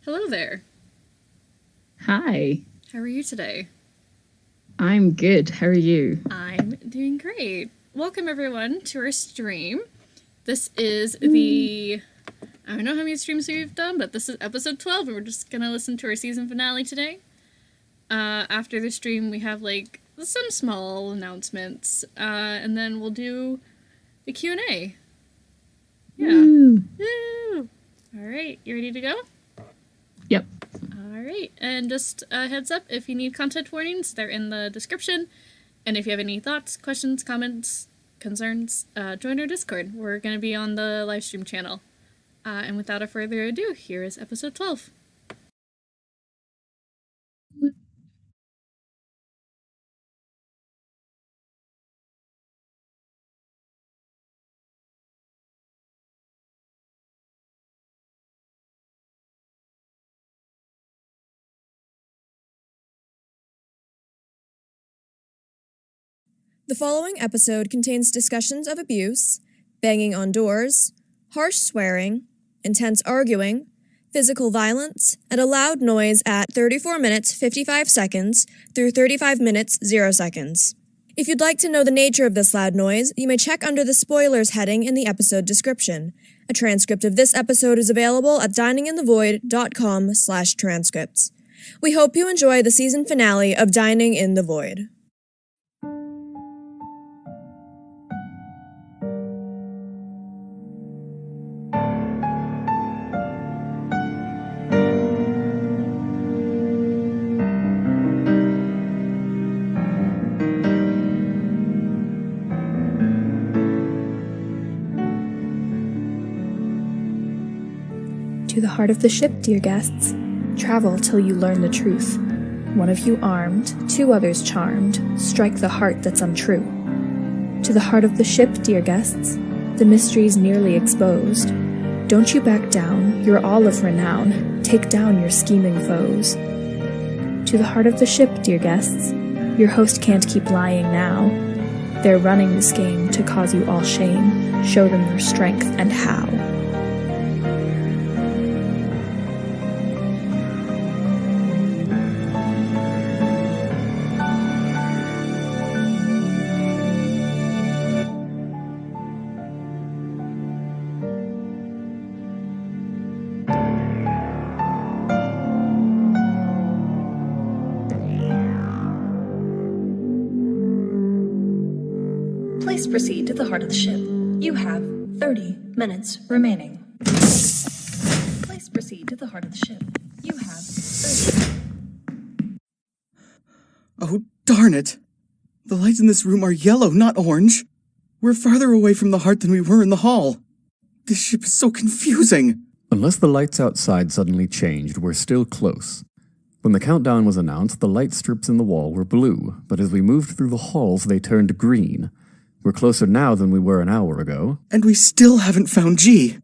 Hello there. Hi. How are you today? I'm good. How are you? I'm doing great. Welcome everyone to our stream. This is I don't know how many streams we've done, but this is episode 12 and we're just gonna listen to our season finale today. After the stream we have some small announcements, and then we'll do the Q&A. Yeah. Woo! Alright, you ready to go? Yep. Alright, and just a heads up, if you need content warnings, they're in the description. And if you have any thoughts, questions, comments, concerns, join our Discord. We're going to be on the livestream channel. And without further ado, here is episode 12. The following episode contains discussions of abuse, banging on doors, harsh swearing, intense arguing, physical violence, and a loud noise at 34 minutes 55 seconds through 35 minutes 0 seconds. If you'd like to know the nature of this loud noise, you may check under the spoilers heading in the episode description. A transcript of this episode is available at dininginthevoid.com/transcripts. We hope you enjoy the season finale of Dining in the Void. To the heart of the ship, dear guests. Travel till you learn the truth. One of you armed, two others charmed, strike the heart that's untrue. To the heart of the ship, dear guests. The mystery's nearly exposed. Don't you back down, you're all of renown. Take down your scheming foes. To the heart of the ship, dear guests. Your host can't keep lying now. They're running this game to cause you all shame. Show them their strength and how. Please proceed to the heart of the ship. You have 30 minutes remaining. Please proceed to the heart of the ship. You have 30. Oh, darn it! The lights in this room are yellow, not orange. We're farther away from the heart than we were in the hall. This ship is so confusing. Unless the lights outside suddenly changed, we're still close. When the countdown was announced, the light strips in the wall were blue, but as we moved through the halls, they turned green. We're closer now than we were an hour ago. And we still haven't found G.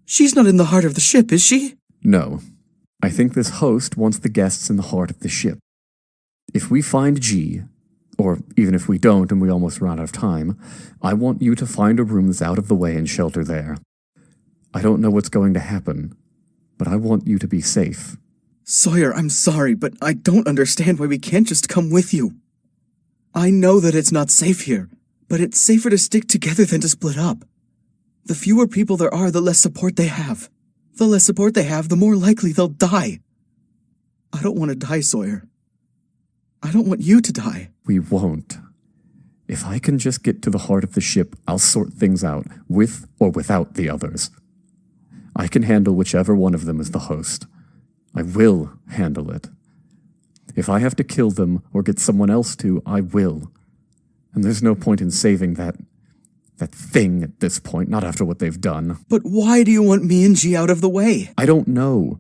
She's not in the heart of the ship, is she? No. I think this host wants the guests in the heart of the ship. If we find G, or even if we don't and we almost run out of time, I want you to find a room that's out of the way and shelter there. I don't know what's going to happen, but I want you to be safe. Sawyer, I'm sorry, but I don't understand why we can't just come with you. I know that it's not safe here, but it's safer to stick together than to split up. The fewer people there are, the less support they have. The less support they have, the more likely they'll die. I don't want to die, Sawyer. I don't want you to die. We won't. If I can just get to the heart of the ship, I'll sort things out, with or without the others. I can handle whichever one of them is the host. I will handle it. If I have to kill them or get someone else to, I will. And there's no point in saving that thing at this point, not after what they've done. But why do you want me and G out of the way? I don't know.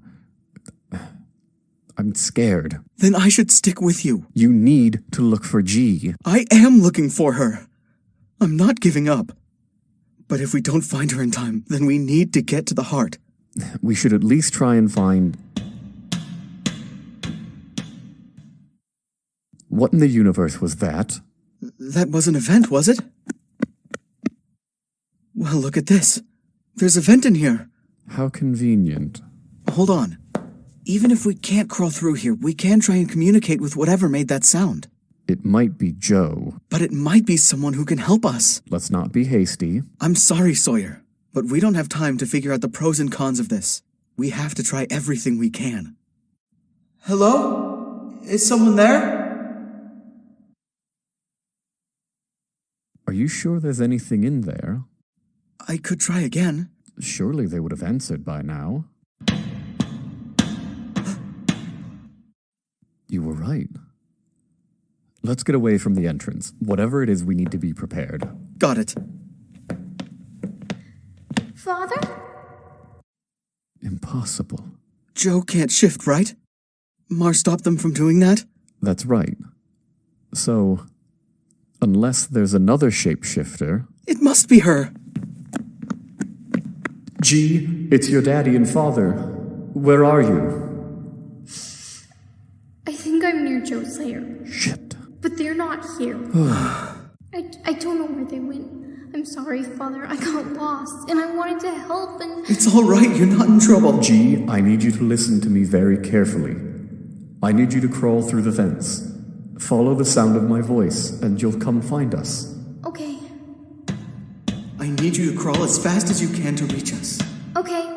I'm scared. Then I should stick with you. You need to look for G. I am looking for her. I'm not giving up. But if we don't find her in time, then we need to get to the heart. We should at least try and find... What in the universe was that? That was an event, was it? Well, look at this. There's a vent in here. How convenient. Hold on. Even if we can't crawl through here, we can try and communicate with whatever made that sound. It might be Joe. But it might be someone who can help us. Let's not be hasty. I'm sorry, Sawyer, but we don't have time to figure out the pros and cons of this. We have to try everything we can. Hello? Is someone there? Are you sure there's anything in there? I could try again. Surely they would have answered by now. You were right. Let's get away from the entrance. Whatever it is, we need to be prepared. Got it. Father? Impossible. Joe can't shift, right? Mar stopped them from doing that? That's right. So, unless there's another shapeshifter... It must be her. G, it's your daddy and father. Where are you? I think I'm near Joe's lair, Shit. but they're not here. I don't know where they went. I'm sorry, Father. I got lost, and I wanted to help, and... It's all right, you're not in trouble. G, I need you to listen to me very carefully. I need you to crawl through the fence. Follow the sound of my voice, and you'll come find us. Okay. I need you to crawl as fast as you can to reach us. Okay.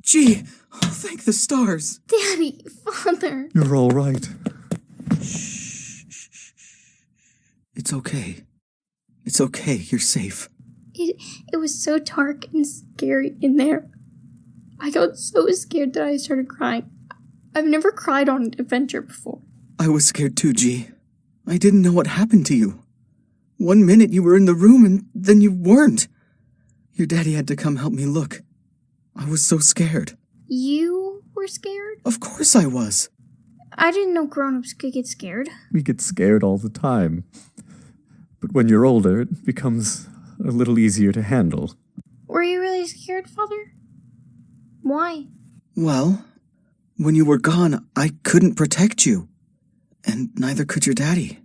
Gee, oh, thank the stars. Daddy, Father. You're all right. It's okay. It's okay, you're safe. It was so dark and scary in there. I got so scared that I started crying. I've never cried on an adventure before. I was scared too, G. I didn't know what happened to you. 1 minute you were in the room and then you weren't. Your daddy had to come help me look. I was so scared. You were scared? Of course I was. I didn't know grown-ups could get scared. We get scared all the time. But when you're older, it becomes a little easier to handle. Were you really scared, Father? Why? Well, when you were gone, I couldn't protect you. And neither could your daddy.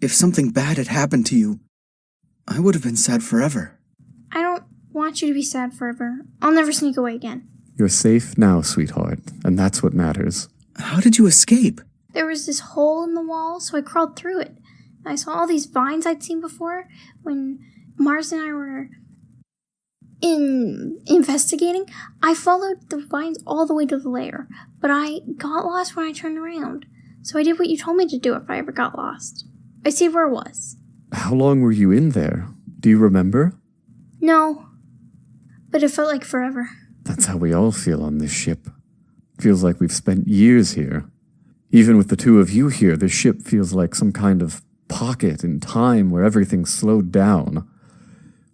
If something bad had happened to you, I would have been sad forever. I don't want you to be sad forever. I'll never sneak away again. You're safe now, sweetheart, and that's what matters. How did you escape? There was this hole in the wall, so I crawled through it. I saw all these vines I'd seen before when Mars and I were investigating. I followed the vines all the way to the lair, but I got lost when I turned around. So I did what you told me to do if I ever got lost. I stayed where I was. How long were you in there? Do you remember? No, but it felt like forever. That's how we all feel on this ship. Feels like we've spent years here. Even with the two of you here, this ship feels like some kind of pocket in time where everything's slowed down.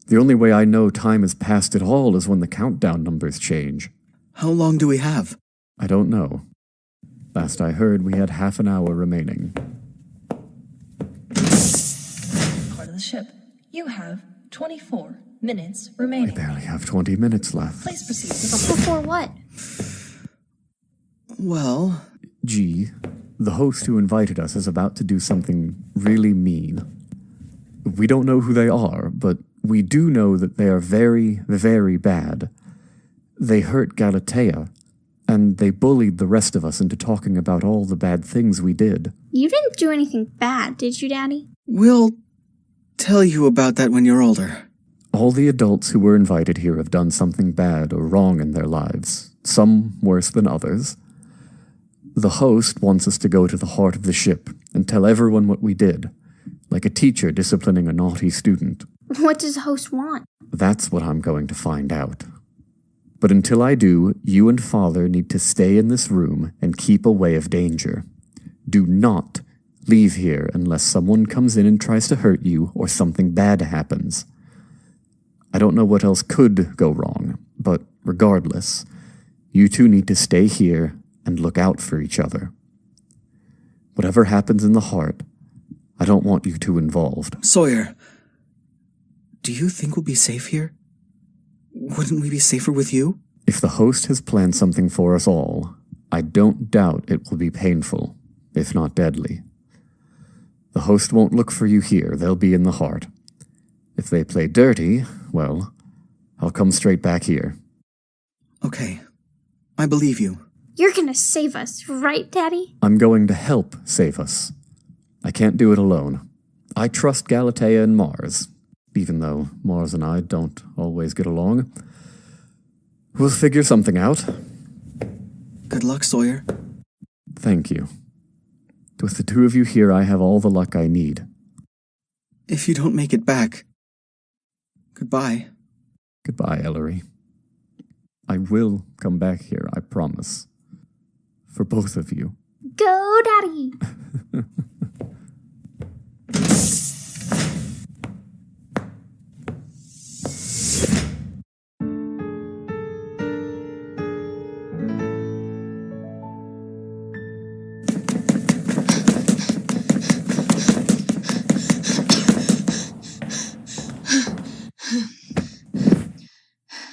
The only way I know time has passed at all is when the countdown numbers change. How long do we have? I don't know. Last I heard, we had half an hour remaining. Part of the ship. You have 24 minutes We remaining. barely have 20 minutes left. Please proceed to the Before what? Well, G, the host who invited us is about to do something really mean. We don't know who they are, but we do know that they are very, very bad. They hurt Galatea, and they bullied the rest of us into talking about all the bad things we did. You didn't do anything bad, did you, Daddy? we'll tell you about that when you're older. All the adults who were invited here have done something bad or wrong in their lives, some worse than others. The host wants us to go to the heart of the ship and tell everyone what we did, like a teacher disciplining a naughty student. What does the host want? That's what I'm going to find out. But until I do, you and Father need to stay in this room and keep away of danger. Do not leave here unless someone comes in and tries to hurt you or something bad happens. I don't know what else could go wrong, but regardless, you two need to stay here and look out for each other. Whatever happens in the heart, I don't want you two involved. Sawyer, do you think we'll be safe here? Wouldn't we be safer with you? If the host has planned something for us all, I don't doubt it will be painful, if not deadly. The host won't look for you here, they'll be in the heart. If they play dirty, well, I'll come straight back here. Okay. I believe you. You're gonna save us, right, Daddy? I'm going to help save us. I can't do it alone. I trust Galatea and Mars, even though Mars and I don't always get along. We'll figure something out. Good luck, Sawyer. Thank you. With the two of you here, I have all the luck I need. If you don't make it back, goodbye. Goodbye, Ellery. I will come back here, I promise. For both of you. Go, Daddy!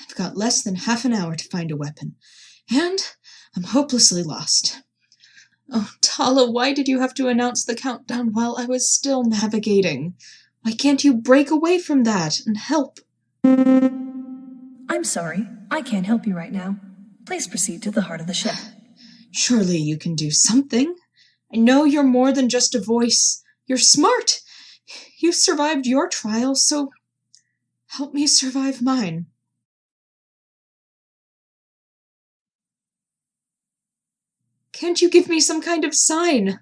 I've got less than half an hour to find a weapon, and I'm hopelessly lost. Oh, Tala, why did you have to announce the countdown while I was still navigating? Why can't you break away from that and help? I'm sorry, I can't help you right now. Please proceed to the heart of the ship. Surely you can do something. I know you're more than just a voice. You're smart. You survived your trial, so help me survive mine. Can't you give me some kind of sign?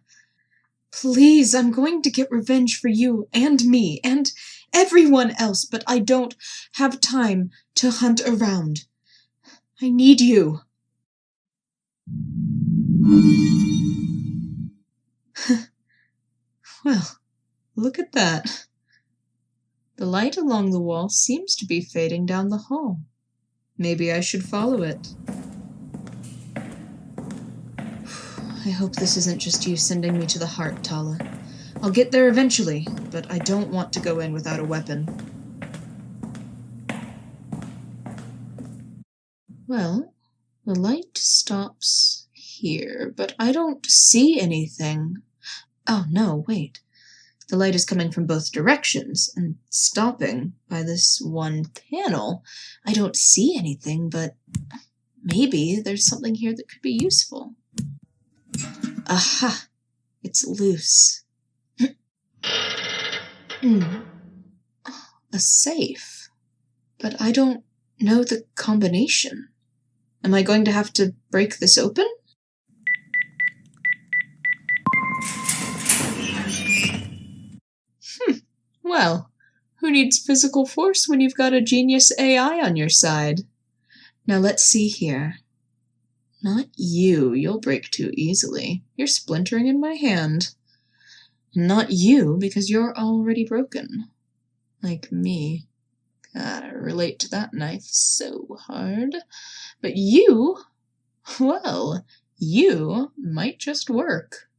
Please, I'm going to get revenge for you and me and everyone else, but I don't have time to hunt around. I need you. Well, look at that. The light along the wall seems to be fading down the hall. Maybe I should follow it. I hope this isn't just you sending me to the heart, Tala. I'll get there eventually, but I don't want to go in without a weapon. Well, the light stops here, but I don't see anything. Oh, no, wait. The light is coming from both directions and stopping by this one panel. I don't see anything, but maybe there's something here that could be useful. Aha! It's loose. A safe. But I don't know the combination. Am I going to have to break this open? Well, who needs physical force when you've got a genius AI on your side? Now let's see here. Not you. You'll break too easily. You're splintering in my hand. Not you, because you're already broken. Like me. Gotta relate to that knife so hard. But you, well, you might just work.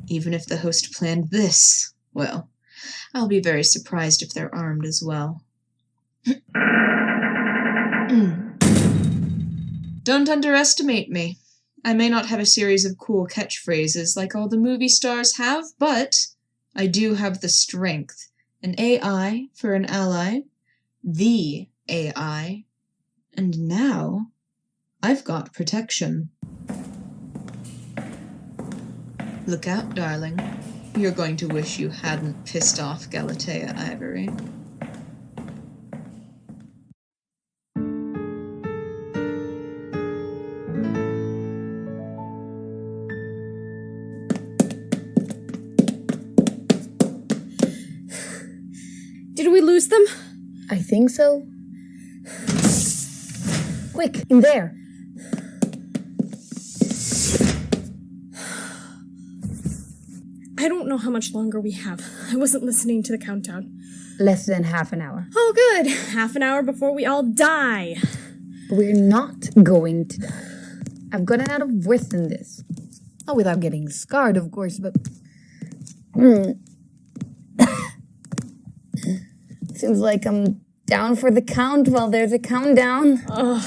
Even if the host planned this, well, I'll be very surprised if they're armed as well. Don't underestimate me. I may not have a series of cool catchphrases like all the movie stars have, but I do have the strength. An AI for an ally. The AI. And now, I've got protection. Look out, darling. You're going to wish you hadn't pissed off Galatea Ivory. Did we lose them? I think so. Quick, in there. I don't know how much longer we have. I wasn't listening to the countdown. Less than half an hour. Oh, good. Half an hour before we all die. We're not going to die. I've gotten out of breath in this. Oh, without getting scarred, of course, but... Seems like I'm down for the count while there's a countdown. Ugh.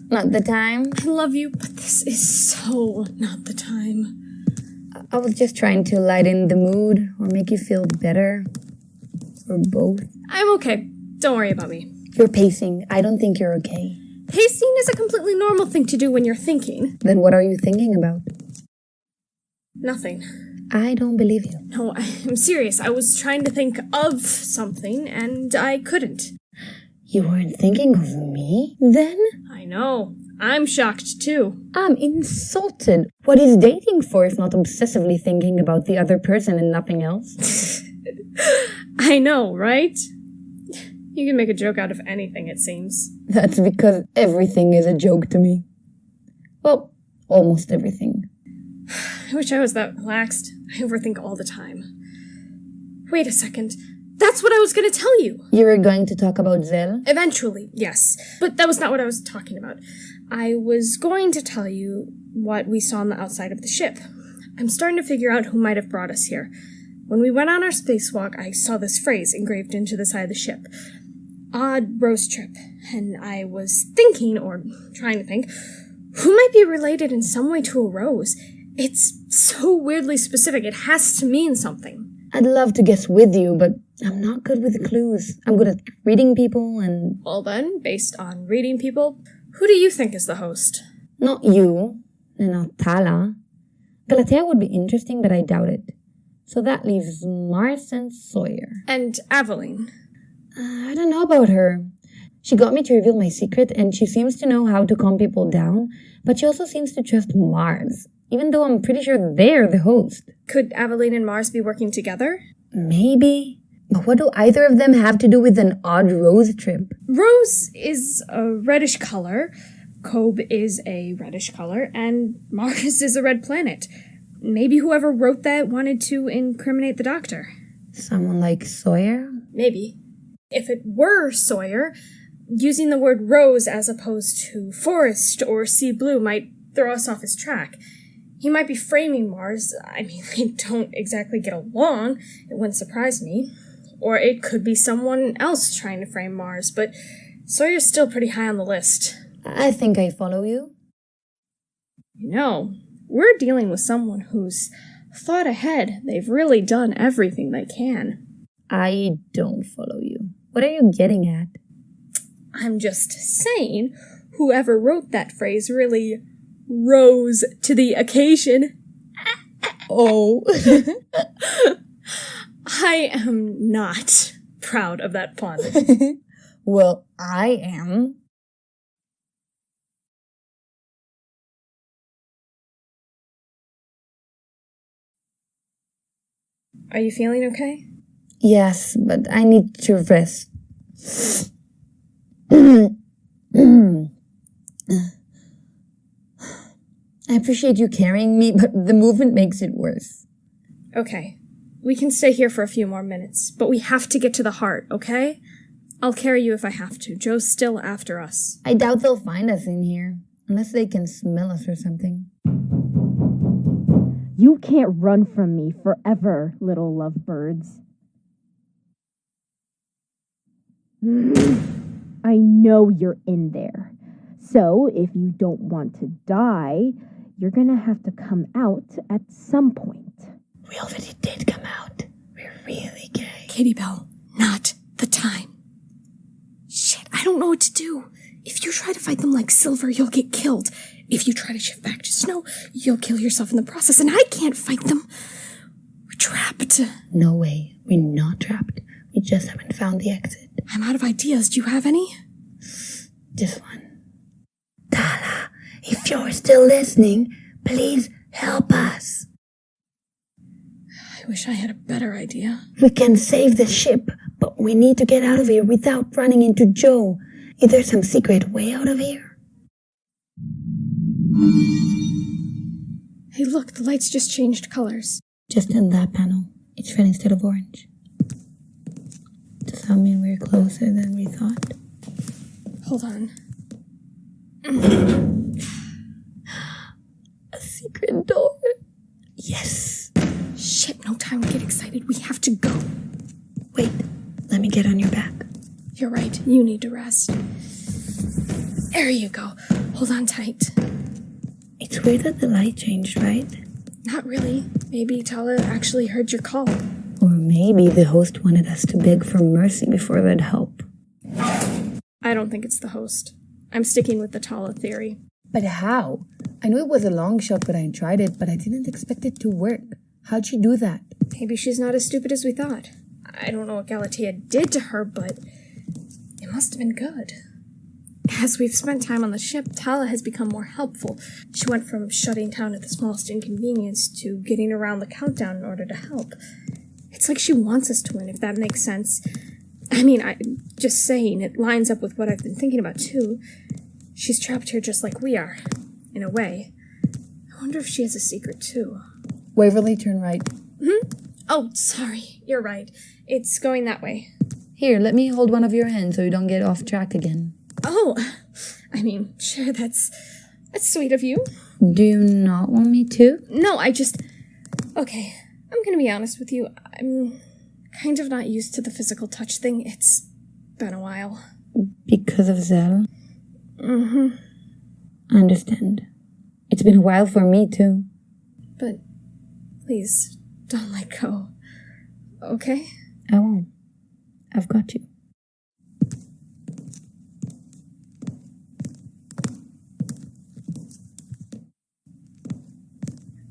Not the time. I love you, but this is so not the time. I was just trying to lighten the mood or make you feel better. Or both. I'm okay. Don't worry about me. You're pacing. I don't think you're okay. Pacing is a completely normal thing to do when you're thinking. Then what are you thinking about? Nothing. I don't believe you. No, I'm serious. I was trying to think of something, and I couldn't. You weren't thinking of me, then? I know. I'm shocked, too. I'm insulted. What is dating for if not obsessively thinking about the other person and nothing else? I know, right? You can make a joke out of anything, it seems. That's because everything is a joke to me. Well, almost everything. I wish I was that relaxed. I overthink all the time. Wait a second. That's what I was going to tell you. You were going to talk about Zell? Eventually, yes. But that was not what I was talking about. I was going to tell you what we saw on the outside of the ship. I'm starting to figure out who might have brought us here. When we went on our spacewalk, I saw this phrase engraved into the side of the ship. Odd rose trip. And I was thinking, or trying to think, who might be related in some way to a rose? It's so weirdly specific, it has to mean something. I'd love to guess with you, but I'm not good with the clues. I'm good at reading people and... Well then, based on reading people, who do you think is the host? Not you, and not Tala. Galatea would be interesting, but I doubt it. So that leaves Mars and Sawyer. And Aveline. I don't know about her. She got me to reveal my secret, and she seems to know how to calm people down, but she also seems to trust Mars, even though I'm pretty sure they're the host. Could Aveline and Mars be working together? Maybe. But what do either of them have to do with an odd rose trip? Rose is a reddish color, Kobe is a reddish color, and Mars is a red planet. Maybe whoever wrote that wanted to incriminate the Doctor. Someone like Sawyer? Maybe. If it were Sawyer, using the word rose as opposed to forest or sea blue might throw us off his track. He might be framing Mars. I mean, they don't exactly get along. It wouldn't surprise me. Or it could be someone else trying to frame Mars, but Sawyer's still pretty high on the list. I think I follow you. You know, we're dealing with someone who's thought ahead. They've really done everything they can. I don't follow you. What are you getting at? I'm just saying, whoever wrote that phrase really rose to the occasion. Oh. I am not proud of that pun. Well, I am. Are you feeling okay? Yes, but I need to rest. I appreciate you carrying me, but the movement makes it worse. Okay. We can stay here for a few more minutes, but we have to get to the heart, okay? I'll carry you if I have to. Joe's still after us. I doubt they'll find us in here, unless they can smell us or something. You can't run from me forever, little lovebirds. I know you're in there. So, if you don't want to die, you're gonna have to come out at some point. We already did come out. We're really gay. Katie Bell, not the time. Shit, I don't know what to do. If you try to fight them like Silver, you'll get killed. If you try to shift back to Snow, you'll kill yourself in the process, and I can't fight them. We're trapped. No way. We're not trapped. We just haven't found the exit. I'm out of ideas. Do you have any? Just one. Tala, if you're still listening, please help us. I wish I had a better idea. We can save the ship, but we need to get out of here without running into Joe. Is there some secret way out of here? Hey, look, the lights just changed colors. Just in that panel. It's red instead of orange. Does that mean we're closer than we thought? Hold on. A secret door. Yes. Shit, no time to get excited. We have to go. Wait, let me get on your back. You're right. You need to rest. There you go. Hold on tight. It's weird that the light changed, right? Not really. Maybe Tala actually heard your call. Or maybe the host wanted us to beg for mercy before they'd help. I don't think it's the host. I'm sticking with the Tala theory. But how? I knew it was a long shot when I tried it, but I didn't expect it to work. How'd she do that? Maybe she's not as stupid as we thought. I don't know what Galatea did to her, but it must have been good. As we've spent time on the ship, Tala has become more helpful. She went from shutting down at the smallest inconvenience to getting around the countdown in order to help. It's like she wants us to win, if that makes sense. I mean, I'm just saying, it lines up with what I've been thinking about, too. She's trapped here just like we are, in a way. I wonder if she has a secret, too. Waverly, turn right. Oh, sorry. You're right. It's going that way. Here, let me hold one of your hands so you don't get off track again. Oh, I mean, sure, that's sweet of you. Do you not want me to? No, okay, I'm gonna be honest with you. I'm kind of not used to the physical touch thing. It's been a while. Because of Zell? Mm-hmm. I understand. It's been a while for me, too. But please, don't let go. Okay? I won't. I've got you.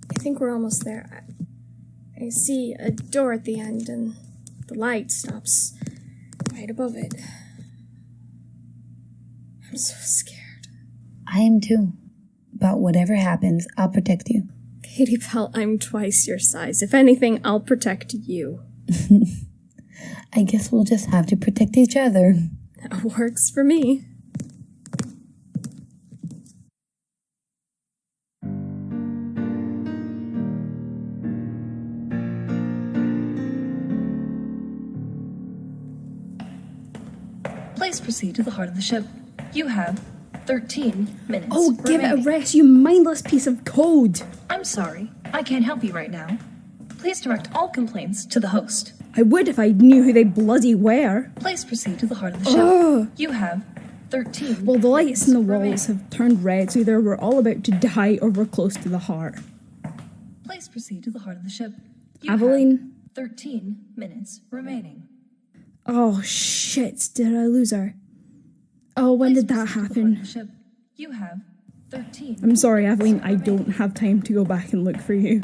I think we're almost there. I see a door at the end, and the light stops right above it. I'm so scared. I am too. But whatever happens, I'll protect you. Katie Pell, I'm twice your size. If anything, I'll protect you. I guess we'll just have to protect each other. That works for me. Please proceed to the heart of the ship. You have 13 minutes. Oh, give it a remaining. rest, you mindless piece of code. I'm sorry. I can't help you right now. Please direct all complaints to the host. I would if I knew who they bloody were. Please proceed to the heart of the ship. Oh. You have 13 Well, the lights in the minutes walls have turned red, so either we're all about to die or we're close to the heart. Please proceed to the heart of the ship. You Aveline? have 13 minutes remaining. Oh, shit. Did I lose her? Oh, when did that happen? You have 13. I'm sorry, Aveline. I don't have time to go back and look for you.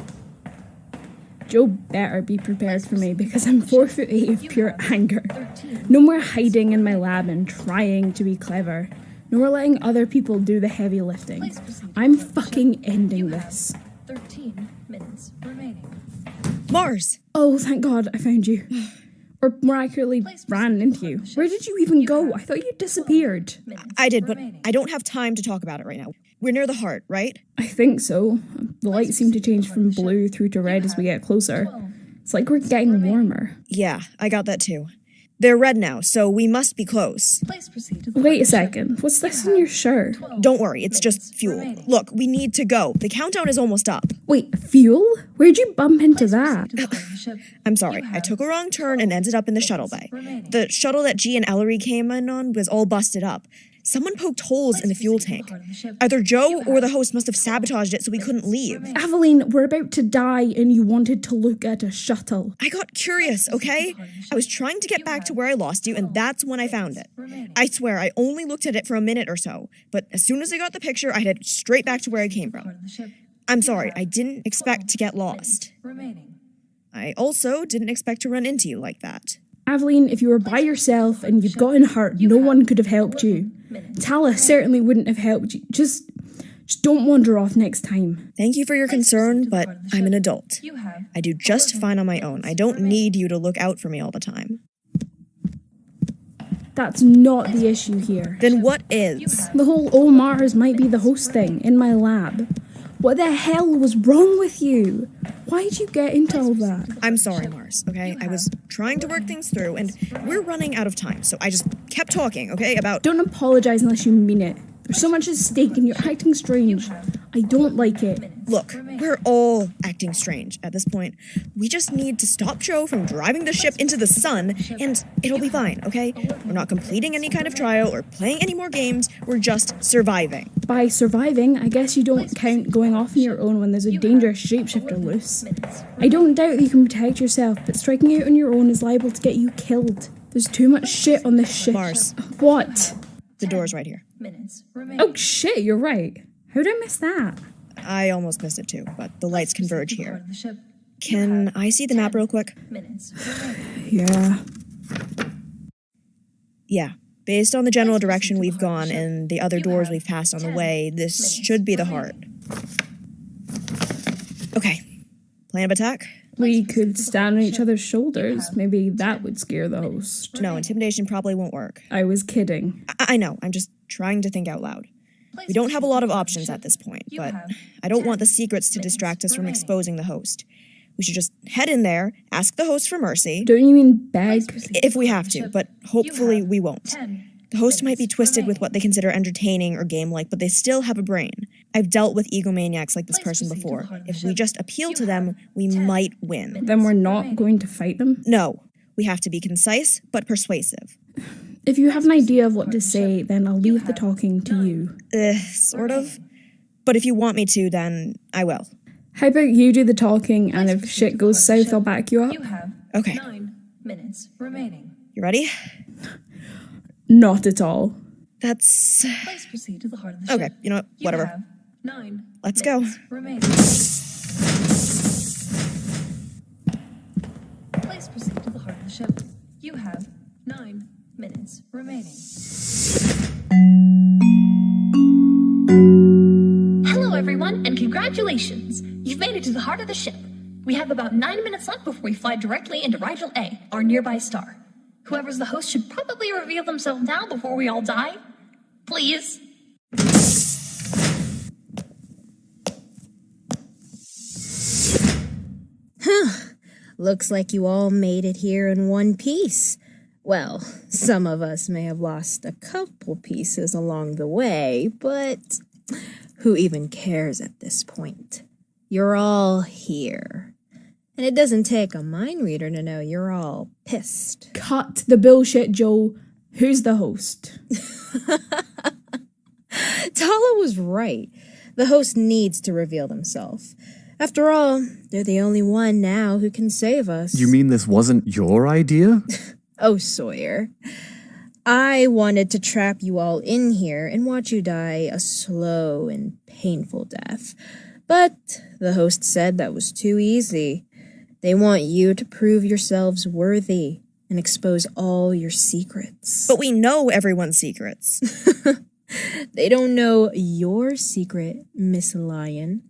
Joe better be prepared for me because I'm 4'8" of pure anger. No more hiding in my lab and trying to be clever. No more letting other people do the heavy lifting. I'm fucking ending this. 13 minutes remaining. Mars! Oh, thank God I found you. Or more accurately, ran into you. Where did you even go? I thought you disappeared. I did, but I don't have time to talk about it right now. We're near the heart, right? I think so. The lights seem to change from blue through to red as we get closer. It's like we're getting warmer. Yeah, I got that too. They're red now, so we must be close. Wait a second. What's this in your shirt? Don't worry, it's just fuel. Look, we need to go. The countdown is almost up. Wait, fuel? Where'd you bump into that? I'm sorry, I took a wrong turn and ended up in the shuttle bay. The shuttle that G and Ellery came in on was all busted up. Someone poked holes in the fuel tank. Either Joe or the host must have sabotaged it so we couldn't leave. Aveline, we're about to die and you wanted to look at a shuttle. I got curious, okay? I was trying to get back to where I lost you, and that's when I found it. I swear, I only looked at it for a minute or so, but as soon as I got the picture, I headed straight back to where I came from. I'm sorry, I didn't expect to get lost. I also didn't expect to run into you like that. Aveline, if you were by yourself and you'd gotten hurt, no one could have helped you. Tala certainly wouldn't have helped you. Just don't wander off next time. Thank you for your concern, but I'm an adult. I do just fine on my own. I don't need you to look out for me all the time. That's not the issue here. Then what is? The whole "oh, Mars might be the host" thing in my lab. What the hell was wrong with you? Why'd you get into all that? I'm sorry, Mars, okay? I was trying to work things through, and we're running out of time, so I just kept talking, okay, about... Don't apologize unless you mean it. There's so much at stake and you're acting strange. I don't like it. Look, we're all acting strange at this point. We just need to stop Joe from driving the ship into the sun, and it'll be fine, okay? We're not completing any kind of trial or playing any more games. We're just surviving. By surviving, I guess you don't count going off on your own when there's a dangerous shapeshifter loose. I don't doubt that you can protect yourself, but striking out on your own is liable to get you killed. There's too much shit on this ship. Mars. What? The door's right here. Oh shit, you're right. How did I miss that? I almost missed it too, but the lights converge here. Can I see the map real quick? Yeah. Yeah. Based on the general direction we've gone and the other doors we've passed on the way, this should be the heart. Okay. Plan of attack? We could stand on each other's shoulders. Maybe that would scare the host. No, intimidation probably won't work. I was kidding. I know. I'm just trying to think out loud. We don't have a lot of options at this point, but I don't want the secrets to distract us from exposing the host. We should just head in there, ask the host for mercy. Don't you mean beg? If we have to, but hopefully we won't. The host might be twisted with what they consider entertaining or game-like, but they still have a brain. I've dealt with egomaniacs like this person before. If we just appeal to them, we might win. Then we're not going to fight them? No. We have to be concise, but persuasive. If you have an idea of what to say, then I'll leave the talking to you. Sort of. But if you want me to, then I will. How about you do the talking, and if shit goes south, I'll back you up? Okay. 9 minutes remaining. You ready? Not at all. That's... Please proceed to the heart of the ship. Okay, you know what? Whatever. You have 9 Let's go. remaining. Please proceed to the heart of the ship. You have 9 minutes remaining. Hello, everyone, and congratulations! You've made it to the heart of the ship. We have about 9 minutes left before we fly directly into Rigel A, our nearby star. Whoever's the host should probably reveal themselves now before we all die. Please. Looks like you all made it here in one piece. Well, some of us may have lost a couple pieces along the way, but who even cares at this point? You're all here. And it doesn't take a mind reader to know you're all pissed. Cut the bullshit, Joe. Who's the host? Tala was right. The host needs to reveal themselves. After all, they're the only one now who can save us. You mean this wasn't your idea? Oh, Sawyer. I wanted to trap you all in here and watch you die a slow and painful death. But the host said that was too easy. They want you to prove yourselves worthy and expose all your secrets. But we know everyone's secrets. They don't know your secret, Miss Lion.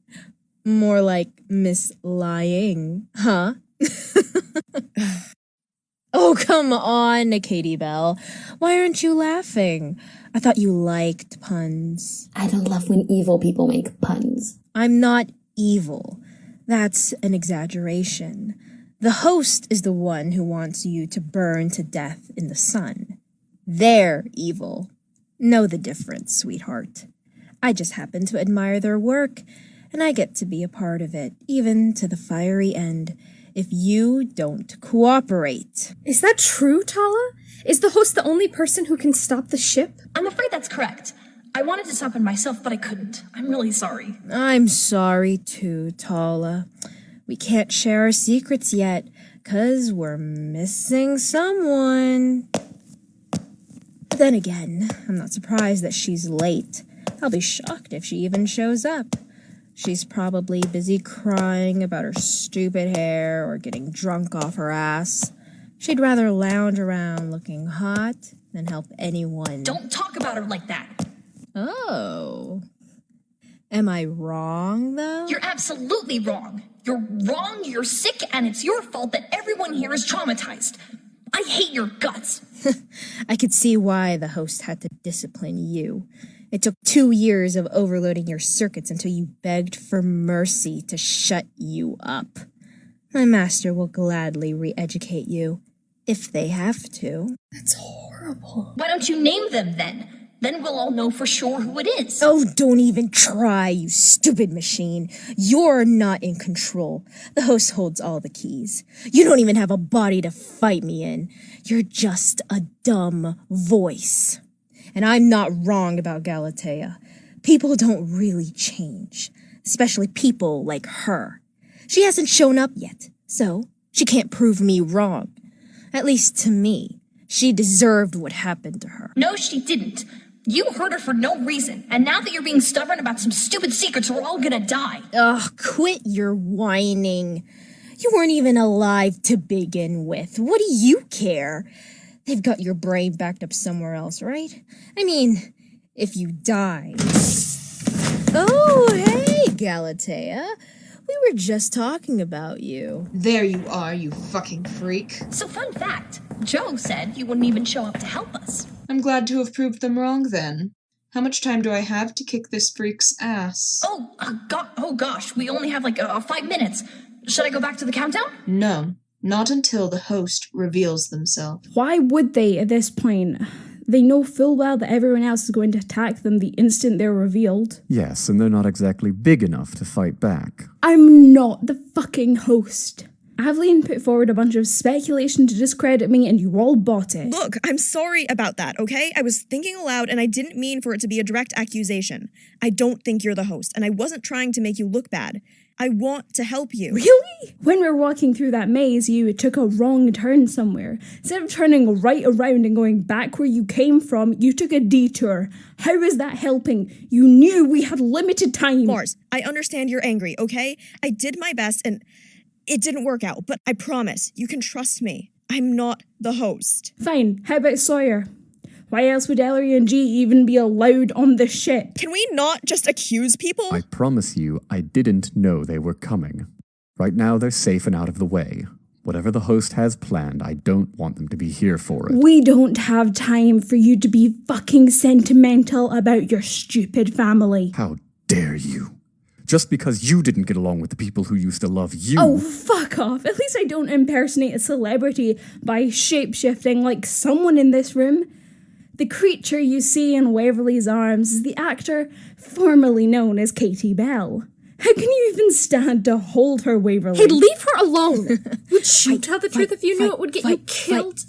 More like Miss Lying, huh? Oh, come on, Katie Bell. Why aren't you laughing? I thought you liked puns. I don't love when evil people make puns. I'm not evil. That's an exaggeration. The host is the one who wants you to burn to death in the sun. They're evil. Know the difference, sweetheart. I just happen to admire their work, and I get to be a part of it, even to the fiery end, if you don't cooperate. Is that true, Tala? Is the host the only person who can stop the ship? I'm afraid that's correct. I wanted to stop it myself, but I couldn't. I'm really sorry. I'm sorry too, Tala. We can't share our secrets yet, 'cause we're missing someone. But then again, I'm not surprised that she's late. I'll be shocked if she even shows up. She's probably busy crying about her stupid hair or getting drunk off her ass. She'd rather lounge around looking hot than help anyone. Don't talk about her like that. Oh. Am I wrong, though? You're absolutely wrong. You're wrong, you're sick, and it's your fault that everyone here is traumatized. I hate your guts. I could see why the host had to discipline you. It took 2 years of overloading your circuits until you begged for mercy to shut you up. My master will gladly re-educate you, if they have to. That's horrible. Why don't you name them then? Then we'll all know for sure who it is. Oh, don't even try, you stupid machine. You're not in control. The host holds all the keys. You don't even have a body to fight me in. You're just a dumb voice. And I'm not wrong about Galatea. People don't really change, especially people like her. She hasn't shown up yet, so she can't prove me wrong. At least to me. She deserved what happened to her. No, she didn't. You hurt her for no reason, and now that you're being stubborn about some stupid secrets, we're all gonna die. Ugh, quit your whining. You weren't even alive to begin with. What do you care? They've got your brain backed up somewhere else, right? I mean, if you died. Oh, hey, Galatea. We were just talking about you. There you are, you fucking freak. So fun fact, Joe said you wouldn't even show up to help us. I'm glad to have proved them wrong then. How much time do I have to kick this freak's ass? Oh gosh, we only have 5 minutes. Should I go back to the countdown? No, not until the host reveals themselves. Why would they at this point? They know full well that everyone else is going to attack them the instant they're revealed. Yes, and they're not exactly big enough to fight back. I'm not the fucking host. Aveline put forward a bunch of speculation to discredit me and you all bought it. Look, I'm sorry about that, okay? I was thinking aloud and I didn't mean for it to be a direct accusation. I don't think you're the host, and I wasn't trying to make you look bad. I want to help you. Really? When we were walking through that maze, you took a wrong turn somewhere. Instead of turning right around and going back where you came from, you took a detour. How is that helping? You knew we had limited time. Mars, I understand you're angry, okay? I did my best and it didn't work out, but I promise, you can trust me. I'm not the host. Fine, how about Sawyer? Why else would Ellery and G even be allowed on the ship? Can we not just accuse people? I promise you, I didn't know they were coming. Right now, they're safe and out of the way. Whatever the host has planned, I don't want them to be here for it. We don't have time for you to be fucking sentimental about your stupid family. How dare you? Just because you didn't get along with the people who used to love you. Oh, fuck off. At least I don't impersonate a celebrity by shape-shifting like someone in this room. The creature you see in Waverly's arms is the actor formerly known as Katie Bell. How can you even stand to hold her, Waverly? Hey, leave her alone! Would you tell the truth if you knew it would get you killed?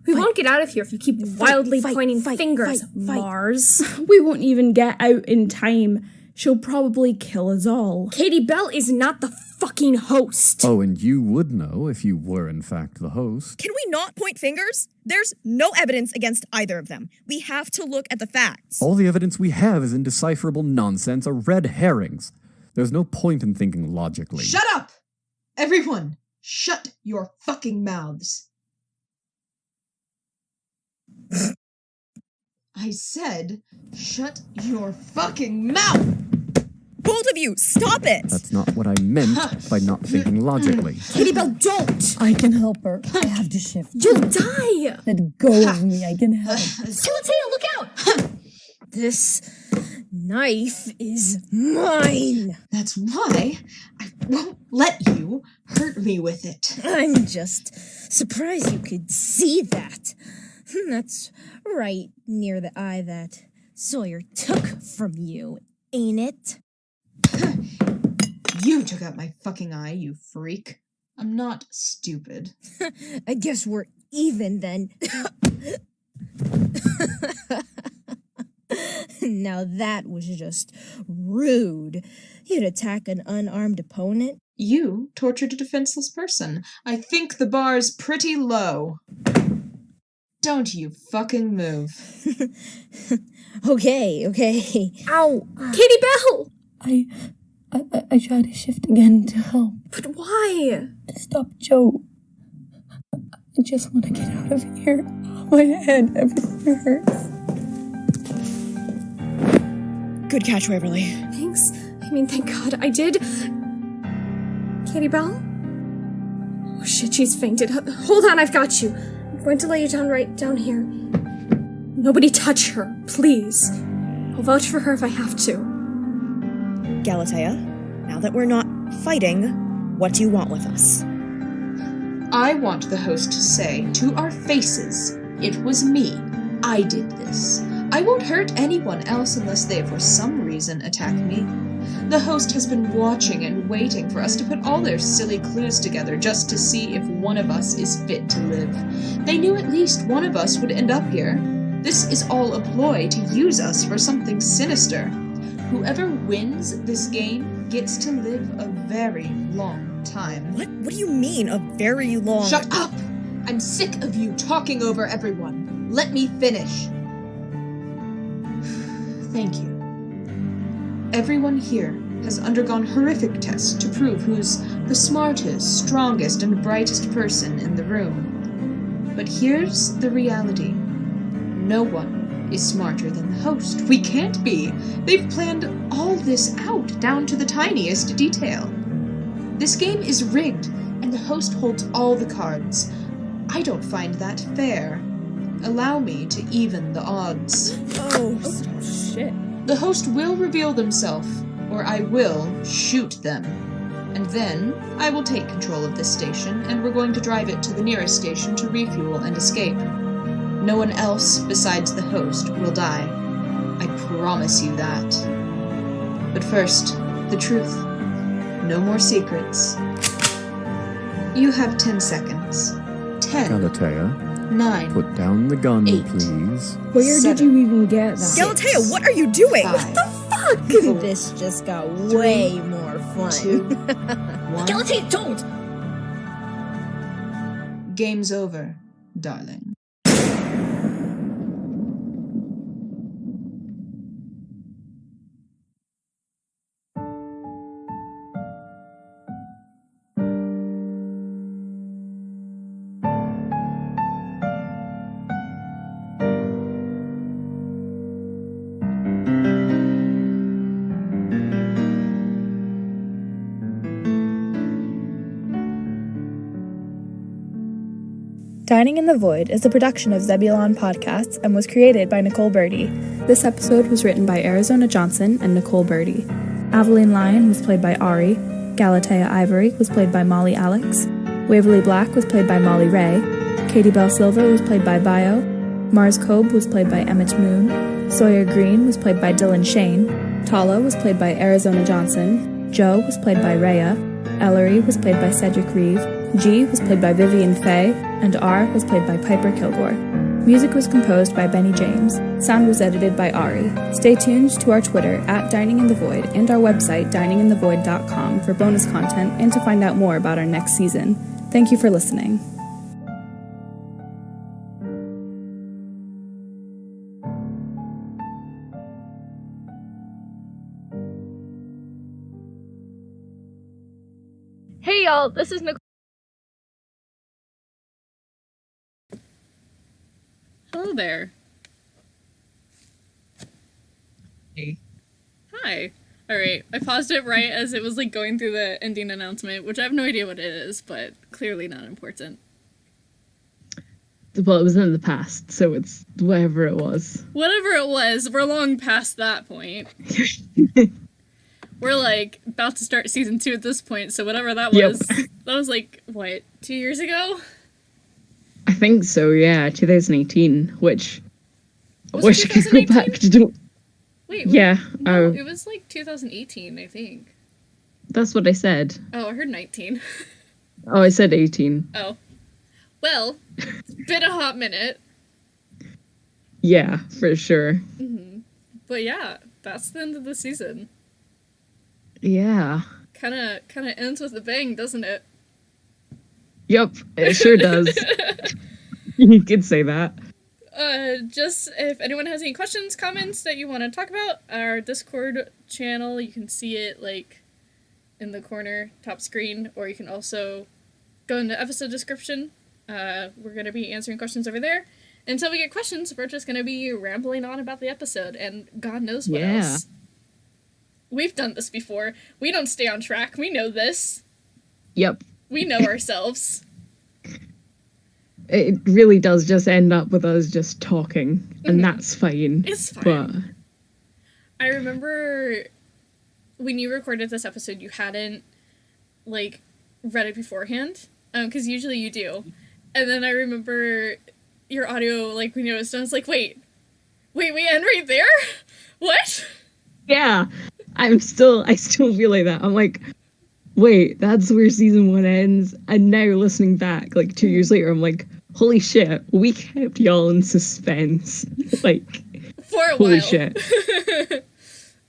We won't get out of here if you keep wildly pointing fingers, Mars. We won't even get out in time. She'll probably kill us all. Katie Bell is not the fucking host. Oh, and you would know if you were in fact the host. Can we not point fingers? There's no evidence against either of them. We have to look at the facts. All the evidence we have is indecipherable nonsense or red herrings. There's no point in thinking logically. Shut up! Everyone, shut your fucking mouths. I said, shut your fucking mouth! Both of you, stop it! That's not what I meant by not thinking logically. Katie Bell, don't! I can help her. I have to shift. You'll die! Let go of me. I can help. Galatea, look out! This knife is mine. That's why I won't let you hurt me with it. I'm just surprised you could see that. That's right near the eye that Sawyer took from you, ain't it? You took out my fucking eye, you freak. I'm not stupid. I guess we're even then. Now that was just rude. You'd attack an unarmed opponent? You tortured a defenseless person. I think the bar's pretty low. Don't you fucking move. Okay. Ow! Katie Bell! I try to shift again to help. But why? To stop Joe. I just want to get out of here. My head, everything hurts. Good catch, Waverly. Thanks. Thank God I did. Katie Bell? Oh shit, she's fainted. Hold on, I've got you. I'm going to lay you down right down here. Nobody touch her, please. I'll vouch for her if I have to. Galatea, now that we're not fighting, what do you want with us? I want the host to say to our faces, it was me. I did this. I won't hurt anyone else unless they, for some reason, attack me. The host has been watching and waiting for us to put all their silly clues together just to see if one of us is fit to live. They knew at least one of us would end up here. This is all a ploy to use us for something sinister. Whoever wins this game gets to live a very long time. What do you mean, a very long... Shut up! I'm sick of you talking over everyone. Let me finish. Thank you. Everyone here has undergone horrific tests to prove who's the smartest, strongest, and brightest person in the room. But here's the reality. No one is smarter than the host. We can't be. They've planned all this out, down to the tiniest detail. This game is rigged, and the host holds all the cards. I don't find that fair. Allow me to even the odds. Oh, shit. The host will reveal themselves, or I will shoot them. And then I will take control of this station, and we're going to drive it to the nearest station to refuel and escape. No one else besides the host will die. I promise you that. But first, the truth. No more secrets. You have 10 seconds. 10. Galatea, 9. put down the gun, 8. please. Where did you even get that? Galatea, what are you doing? 5. What the fuck? This just got way more fun. 2. 1. Galatea, don't! Game's over, darling. Dining in the Void is a production of Zebulon Podcasts and was created by Nicole Birdie. This episode was written by Arizona Johnson and Nicole Birdie. Aveline Lyon was played by Ari. Galatea Ivory was played by Molly Alex. Waverly Black was played by Molly Ray. Katie Bell Silva was played by Bio. Mars Kobe was played by Emmett Moon. Sawyer Green was played by Dylan Shane. Tala was played by Arizona Johnson. Joe was played by Rhea. Ellery was played by Cedric Reeve. G was played by Vivian Faye, and R was played by Piper Kilgore. Music was composed by Benny James. Sound was edited by Ari. Stay tuned to our Twitter @DiningInTheVoid and our website dininginthevoid.com for bonus content and to find out more about our next season. Thank you for listening. Hey y'all, this is Nicole. Hello there. Hey. Hi. Alright, I paused it right as it was like going through the ending announcement, which I have no idea what it is, but clearly not important. Well, it was in the past, so it's whatever it was. Whatever it was, we're long past that point. We're like about to start season 2 at this point, so whatever that was, that was like, what, 2 years ago? I think so, yeah, 2018, which I Was wish it I could go back to do. Wait, Yeah, no, it was like 2018, I think. that's what I said. Oh, I heard 19. Oh, I said 18. Oh. Well, it's been a hot minute. Yeah, for sure. Mm-hmm. But yeah, that's the end of the season. Yeah. Kinda ends with a bang, doesn't it? Yep, it sure does. You could say that. Just if anyone has any questions, comments that you want to talk about, our Discord channel, you can see it like in the corner top screen, or you can also go in the episode description. We're going to be answering questions over there. Until we get questions, we're just going to be rambling on about the episode and God knows what else. We've done this before. We don't stay on track. We know this. Yep. We know ourselves. It really does just end up with us just talking, and that's fine. It's fine. But I remember when you recorded this episode, you hadn't, like, read it beforehand, because usually you do. And then I remember your audio, like, we noticed, and I was like, wait, Wait, we end right there? What? Yeah. I still feel like that. I'm like, wait, that's where season 1 ends. And now listening back, like 2 years later, I'm like, holy shit, we kept y'all in suspense. Like, for a holy while. shit.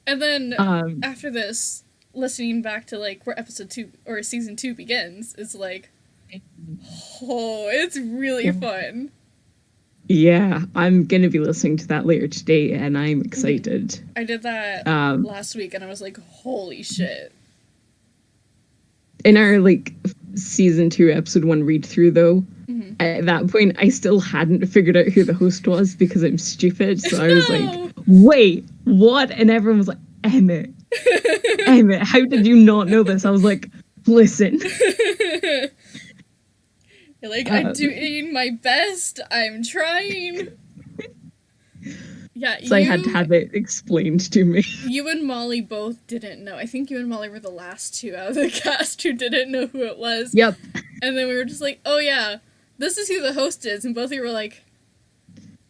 And then after this, listening back to like where episode 2 or season 2 begins, it's like, oh, it's really fun. Yeah, I'm gonna be listening to that later today, and I'm excited. I did that last week, and I was like, holy shit. In our like season 2 episode 1 read through though, at that point I still hadn't figured out who the host was because I'm stupid. So I was like, wait, what? And everyone was like, Emmett, Emmett, how did you not know this? I was like, listen. You're like, I'm doing my best. I'm trying. Yeah, so I had to have it explained to me. You and Molly both didn't know. I think you and Molly were the last 2 out of the cast who didn't know who it was. Yep. And then we were just like, oh yeah, this is who the host is. And both of you were like,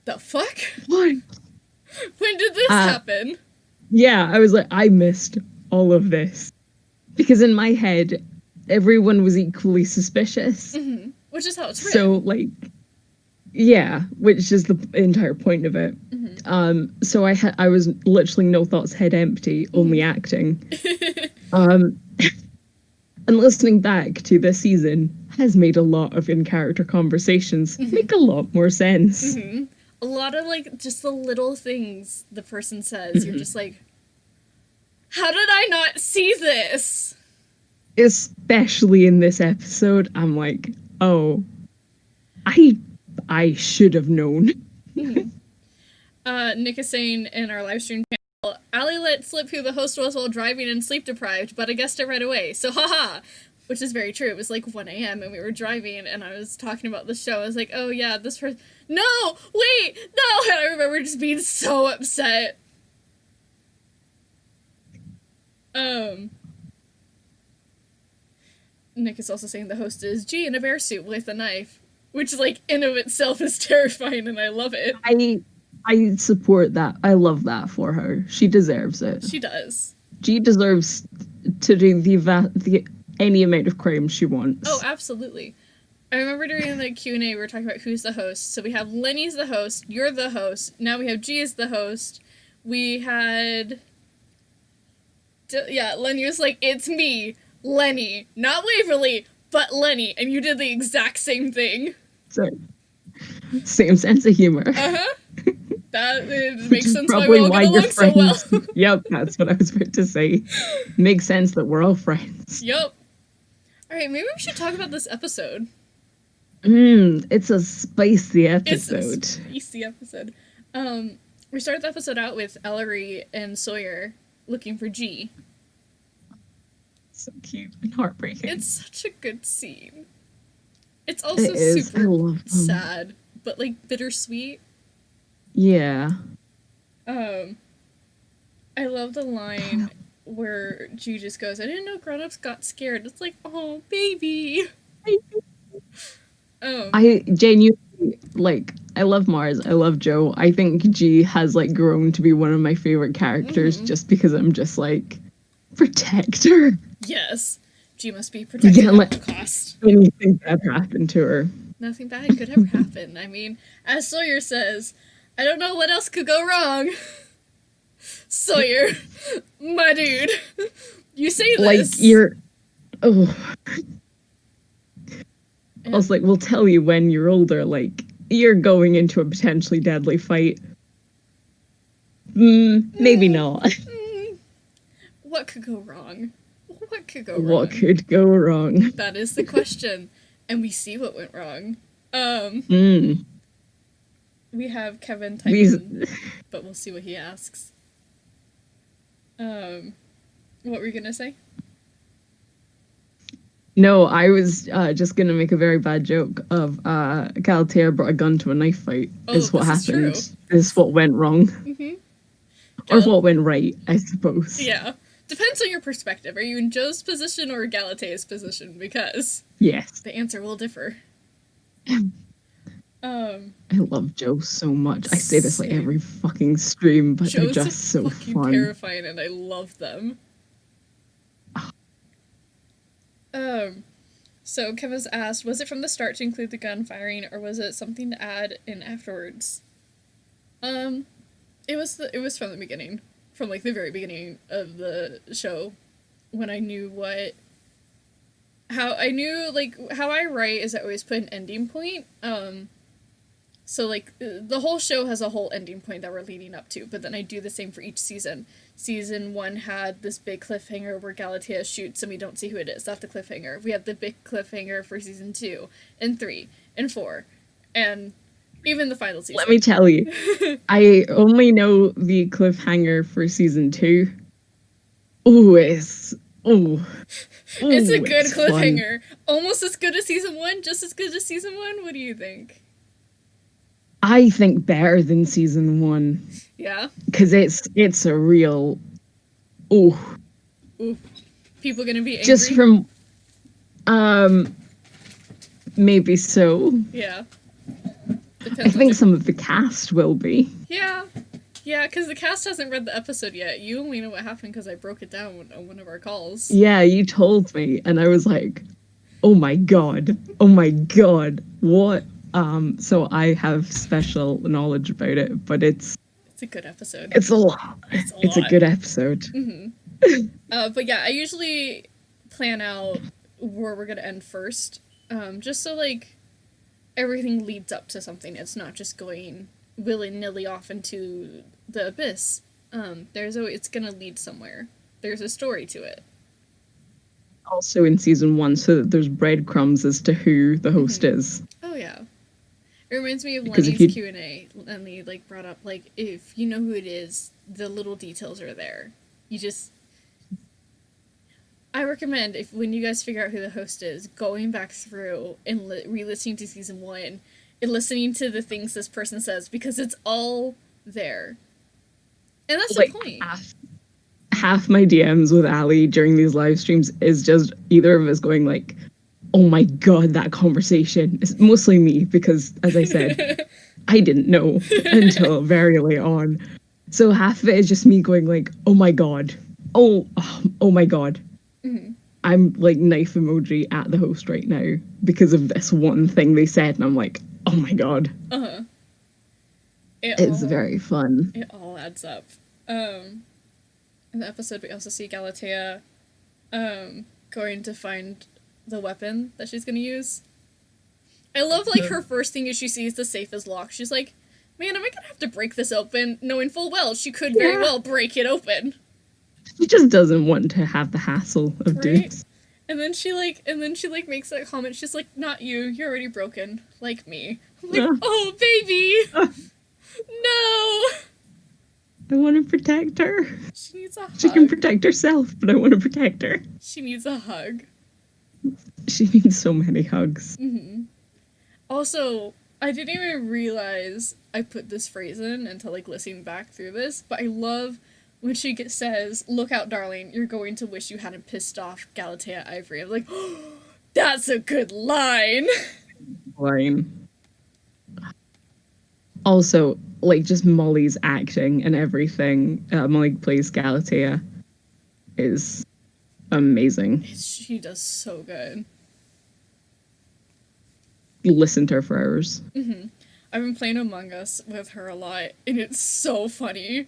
the fuck? What? When did this happen? Yeah, I was like, I missed all of this. Because in my head, everyone was equally suspicious. Mm-hmm. Which is how it's written. So, like, yeah, which is the entire point of it. Mm-hmm. So I was literally no thoughts, head empty, only acting. And listening back to this season has made a lot of in-character conversations make a lot more sense. Mm-hmm. A lot of, like, just the little things the person says, you're just like, how did I not see this? Especially in this episode, I'm like, oh, I should have known. Nick is saying in our live stream channel, Allie let slip who the host was while driving and sleep deprived, but I guessed it right away. So haha, which is very true. It was like 1 a.m. and we were driving and I was talking about the show. I was like, oh yeah, this person, no, wait, no. And I remember just being so upset. Nick is also saying the host is G in a bear suit with a knife, which, like, in of itself is terrifying, and I love it. I support that. I love that for her. She deserves it. She does. G deserves to do the any amount of crime she wants. Oh, absolutely. I remember during the Q&A we were talking about who's the host. So we have Lenny's the host, you're the host, now we have G as the host. We had... Yeah, Lenny was like, it's me, Lenny. Not Waverly, but Lenny. And you did the exact same thing. So, same sense of humor. Uh-huh. That makes sense probably why we all get along so well. Yep, that's what I was about to say. Makes sense that we're all friends. Yep. Alright, maybe we should talk about this episode. It's a spicy episode. It's a spicy episode. We started the episode out with Ellery and Sawyer looking for G. So cute and heartbreaking. It's such a good scene. It's also super sad, but like bittersweet. Yeah. I love the line where G just goes, I didn't know grown-ups got scared. It's like, oh, baby. I genuinely, like, I love Mars, I love Joe. I think G has, like, grown to be one of my favorite characters just because I'm just, like, protect her. Yes. G must be protected at all cost. Anything bad happened to her. Nothing bad could ever happen. I mean, as Sawyer says, I don't know what else could go wrong. Sawyer, my dude, you say this. Like, you're... Oh. I was like, we'll tell you when you're older, like, you're going into a potentially deadly fight. Maybe not. What could go wrong? What could go wrong? What could go wrong? That is the question. And we see what went wrong. We have Kevin type in, but we'll see what he asks. What were you gonna say? No, I was just gonna make a very bad joke of Galatea brought a gun to a knife fight. Is what happened. Is what went wrong. Or what went right, I suppose. Yeah. Depends on your perspective. Are you in Joe's position or Galatea's position? Because yes, the answer will differ. I love Joe so much. I say this like every fucking stream, but Joe's they're just so fucking fun. terrifying, and I love them. So Kevin's asked, was it from the start to include the gun firing, or was it something to add in afterwards? It was from the beginning, from like the very beginning of the show, when I knew how I write is I always put an ending point. So like the whole show has a whole ending point that we're leading up to, but then I do the same for each season. Season 1 had this big cliffhanger where Galatea shoots and we don't see who it is. That's the cliffhanger. We have the big cliffhanger for season 2 and 3 and 4 and even the final season. Let me tell you, I only know the cliffhanger for season 2. It's a good cliffhanger. Fun. Almost as good as season 1, just as good as season 1. What do you think? I think better than season 1. Yeah. Because it's a real Ooh. People gonna be angry? Just from maybe so. Yeah. I think some of the cast will be. Yeah. Yeah, because the cast hasn't read the episode yet. You only know what happened because I broke it down on one of our calls. Yeah, you told me, and I was like, oh my god, what? So I have special knowledge about it, but it's a good episode. It's a lot. It's a good episode. Mm-hmm. But yeah, I usually plan out where we're gonna end first, just so like everything leads up to something. It's not just going willy-nilly off into the abyss. It's gonna lead somewhere. There's a story to it. Also in season 1, so that there's breadcrumbs as to who the host is. Oh yeah. It reminds me of Because Lenny's Q&A, and they like brought up like if you know who it is, the little details are there. I recommend when you guys figure out who the host is, going back through and re-listening to season 1 and listening to the things this person says, because it's all there. And that's like, the point. Half my DMs with Ali during these live streams is just either of us going like, oh my god, that conversation. It's mostly me because, as I said, I didn't know until very late on. So half of it is just me going like, oh my god. Oh my god. Mm-hmm. I'm like knife emoji at the host right now because of this one thing they said, and I'm like, oh my god. Uh-huh. It's very fun. It all adds up. In the episode, we also see Galatea going to find the weapon that she's going to use. I love, like, her first thing is she sees the safe is locked. She's like, man, am I going to have to break this open? Knowing full well she could very well break it open. She just doesn't want to have the hassle of doing it. And then she makes that comment. She's like, not you. You're already broken. Like me. I'm like, oh, baby. No. I want to protect her. She needs a hug. She can protect herself, but I want to protect her. She needs a hug. She needs so many hugs. Mm-hmm. Also, I didn't even realize I put this phrase in until, like, listening back through this, but I love when she says, look out, darling, you're going to wish you hadn't pissed off Galatea Ivory. I'm like, oh, that's a good line. Also, like, just Molly's acting and everything. Molly plays Galatea is amazing. She does so good. Listen to her for hours. Mm-hmm. I've been playing Among Us with her a lot, and it's so funny.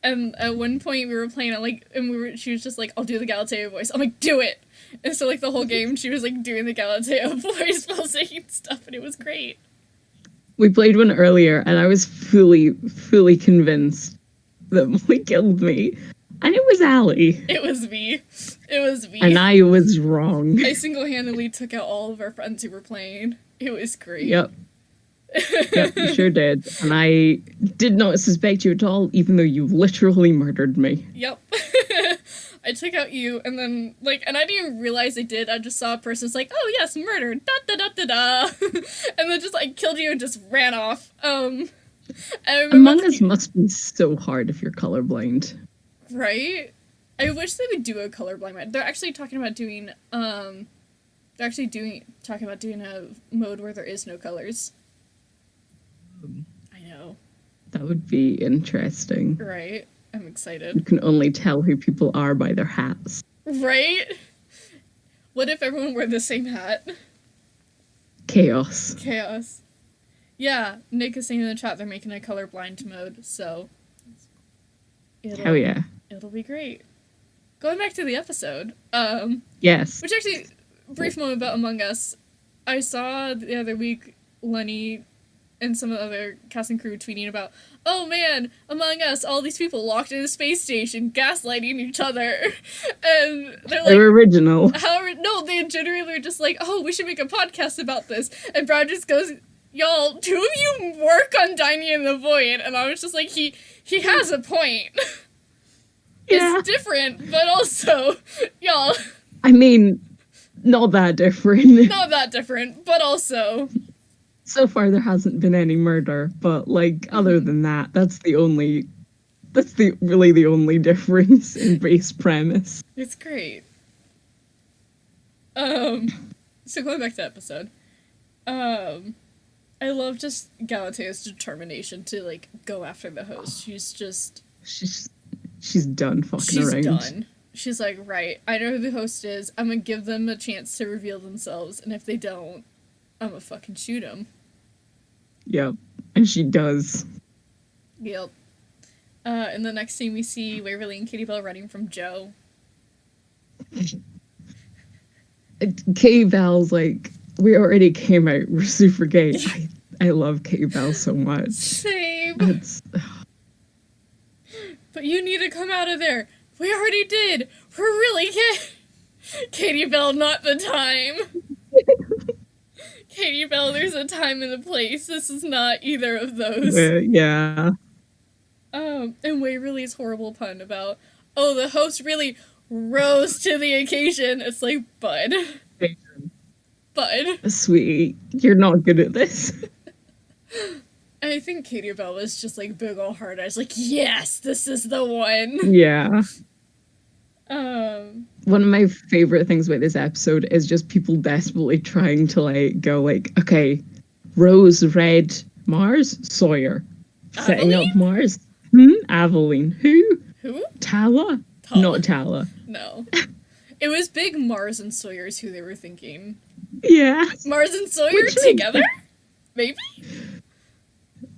And at one point we were playing it, she was just like, I'll do the Galatea voice. I'm like, do it! And so, like, the whole game she was, like, doing the Galatea voice while saying stuff, and it was great. We played one earlier, and I was fully convinced that Molly killed me. And it was Ali. It was me. And I was wrong. I single-handedly took out all of our friends who were playing. It was great. Yep. Yep, you sure did. And I did not suspect you at all, even though you literally murdered me. Yep. I took out you, and then, like, and I didn't even realize I did. I just saw a person's like, oh, yes, murder, da-da-da-da-da. And then just, like, killed you and just ran off. Among Us must be so hard if you're colorblind. Right? I wish they would do a colorblind mode. They're actually talking about doing, talking about doing a mode where there is no colors. I know. That would be interesting. Right? I'm You excited. can only tell who people are by their hats. Right? What if everyone wore the same hat? Chaos. Chaos. Yeah, Nick is saying in the chat they're making a colorblind mode, so Hell yeah. it'll be great. Going back to the episode, Yes. which actually, brief moment about Among Us. I saw the other week Lenny and some of the other cast and crew tweeting about, oh man, Among Us, all these people locked in a space station, gaslighting each other. And they're like, They're original. however, no, they generally were just like, oh, we should make a podcast about this. And Brad just goes, y'all, two of you work on Dining in the Void. And I was just like, he has a point. Yeah. It's different, but also, y'all, I mean, not that different. not that different, but also. So far, there hasn't been any murder, but like other than that, that's really the only difference in base premise. It's great. So going back to the episode, I love just Galatea's determination to like go after the host. She's done fucking She's around. done. She's like, right, I know who the host is. I'm gonna give them a chance to reveal themselves, and if they don't, I'm gonna fucking shoot them. Yep, and she does. Yep. In the next scene, we see Waverly and Katie Bell running from Joe. Katie Bell's like, we already came out. We're super gay. I love Katie Bell so much. Same. It's, But you need to come out of there. We already did. We're really gay. Katie Bell, not the time. Katie Bell, there's a time and a place. This is not either of those. yeah. And Waverly's horrible pun about, oh, the host really rose to the occasion. It's like, bud. Bud. Sweetie, you're not good at this. I think Katie Bell was just like big ol' hard eyes, like, yes, this is the one. Yeah. Um, One of my favorite things about this episode is just people desperately trying to like go like, okay, Rose, Red, Mars, Sawyer. Setting up Mars. Aveline. Who? Tala? Not Tala. No. It was big Mars and Sawyer's who they were thinking. Yeah. Mars and Sawyer together? Maybe?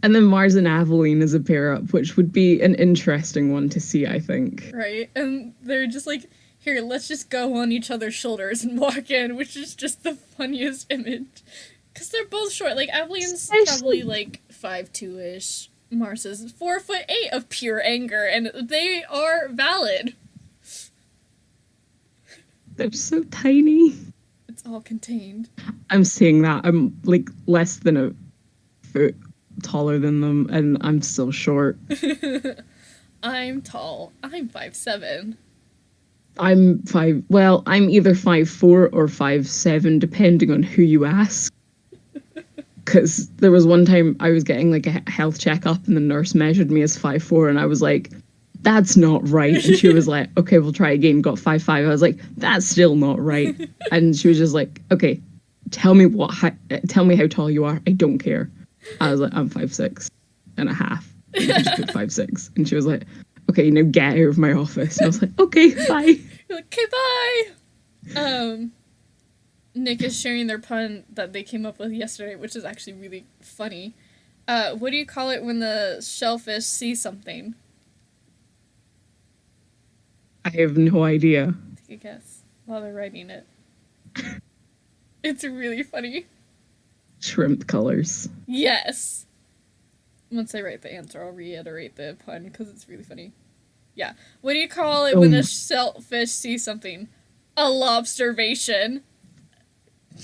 And then Mars and Aveline as a pair up, which would be an interesting one to see, I think. Right? And they're just like, here, let's just go on each other's shoulders and walk in, which is just the funniest image. Because they're both short. Like, Aveline's probably like 5'2"-ish. Mars is 4'8" of pure anger, and they are valid. They're so tiny. It's all contained. I'm seeing that. I'm like less than a foot taller than them, and I'm still short. I'm tall. I'm 5'7". I'm either 5'4" or 5'7", depending on who you ask. Because there was one time I was getting like a health checkup and the nurse measured me as 5'4", and I was like, that's not right. And she was like, okay, we'll try again. Got 5'5". I was like, that's still not right. And she was just like, okay, tell me how tall you are. I don't care. I was like, I'm 5'6" and a half. And she just put 5'6", and she was like, okay, now get out of my office. And I was like, okay, bye. You're like, okay, bye. Nick is sharing their pun that they came up with yesterday, which is actually really funny. What do you call it when the shellfish see something? I have no idea. Take a guess while they're writing it. It's really funny. Shrimp colors. Yes. Once I write the answer, I'll reiterate the pun because it's really funny. Yeah. What do you call it when the shellfish sees something? A lobstervation.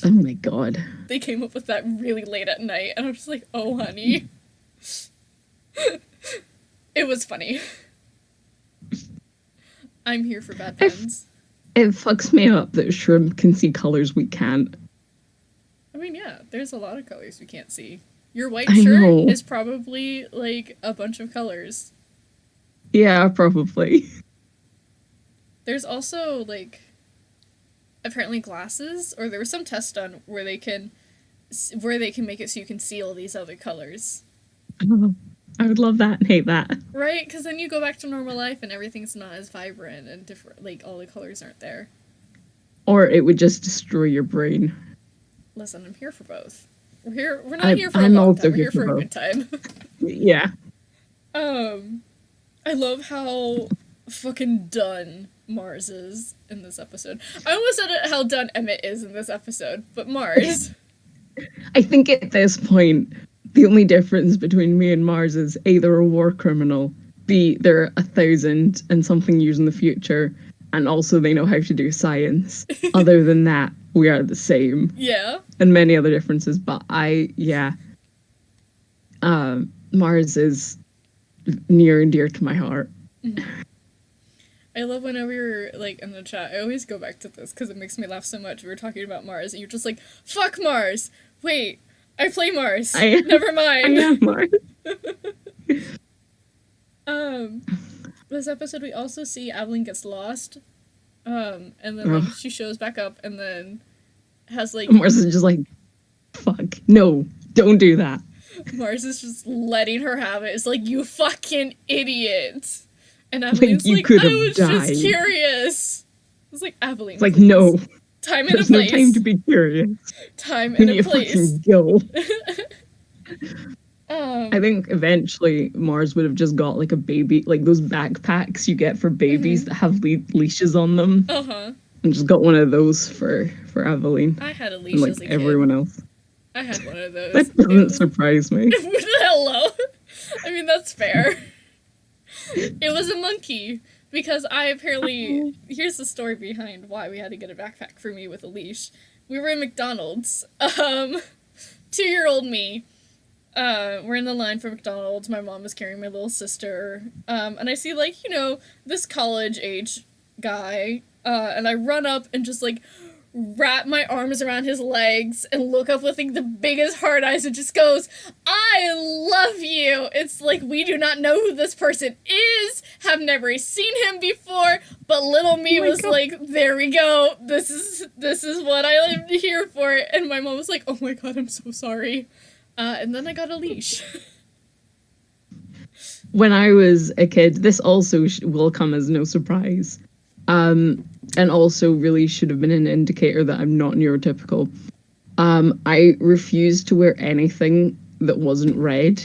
Oh my god. They came up with that really late at night, and I'm just like, oh, honey. It was funny. I'm here for bad puns. It fucks me up that shrimp can see colors we can't. I mean, yeah, there's a lot of colors we can't see. Your white I shirt know. is probably, like, a bunch of colors. Yeah, probably. There's also, like, apparently glasses, or there was some test done where they can make it so you can see all these other colors. Oh, I would love that and hate that. Right? Because then you go back to normal life and everything's not as vibrant and different. Like, all the colors aren't there. Or it would just destroy your brain. Listen, I'm here for both. We're not here for a I'm long also time. We're here here for for a both. good time. Yeah. I love how fucking done Mars is in this episode. I almost said it, how done Emmett is in this episode, but Mars. I think at this point, the only difference between me and Mars is A, they're a war criminal, B, they're 1,000 and something years in the future, and also they know how to do science. Other than that, we are the same. Yeah. And many other differences, but Mars is near and dear to my heart. I love whenever you're, like, in the chat, I always go back to this because it makes me laugh so much. We were talking about Mars, and you're just like, fuck Mars! Wait, I play Mars. Never mind. I am Mars. This episode we also see Aveline gets lost, and then like, she shows back up, and then has, like... Mars is just like, fuck, no, don't do that. Mars is just letting her have it. It's like, you fucking idiot! And Aveline's you like, could I have was died. just curious. It's like, Aveline, It's like, please. no. Time and a There's no place. time to be curious. Time You and a need to place. fucking go. I think eventually Mars would have just got like a baby, like those backpacks you get for babies that have leashes on them. Uh-huh. And just got one of those for Aveline. I had a leash and, like, as a kid. everyone else. I had one of those. That doesn't surprise me. Hello. I mean, that's fair. It was a monkey. Because I apparently... Here's the story behind why we had to get a backpack for me with a leash. We were in McDonald's. 2-year-old me. We're in the line for McDonald's. My mom was carrying my little sister. And I see, like, you know, this college-age guy. And I run up and just, like, wrap my arms around his legs and look up with, like, the biggest hard eyes and just goes, I love you! It's like, we do not know who this person is, have never seen him before, but little me was like, there we go, this is what I lived here for, and my mom was like, oh my god, I'm so sorry. And then I got a leash. When I was a kid, this also will come as no surprise. And also really should have been an indicator that I'm not neurotypical. I refused to wear anything that wasn't red.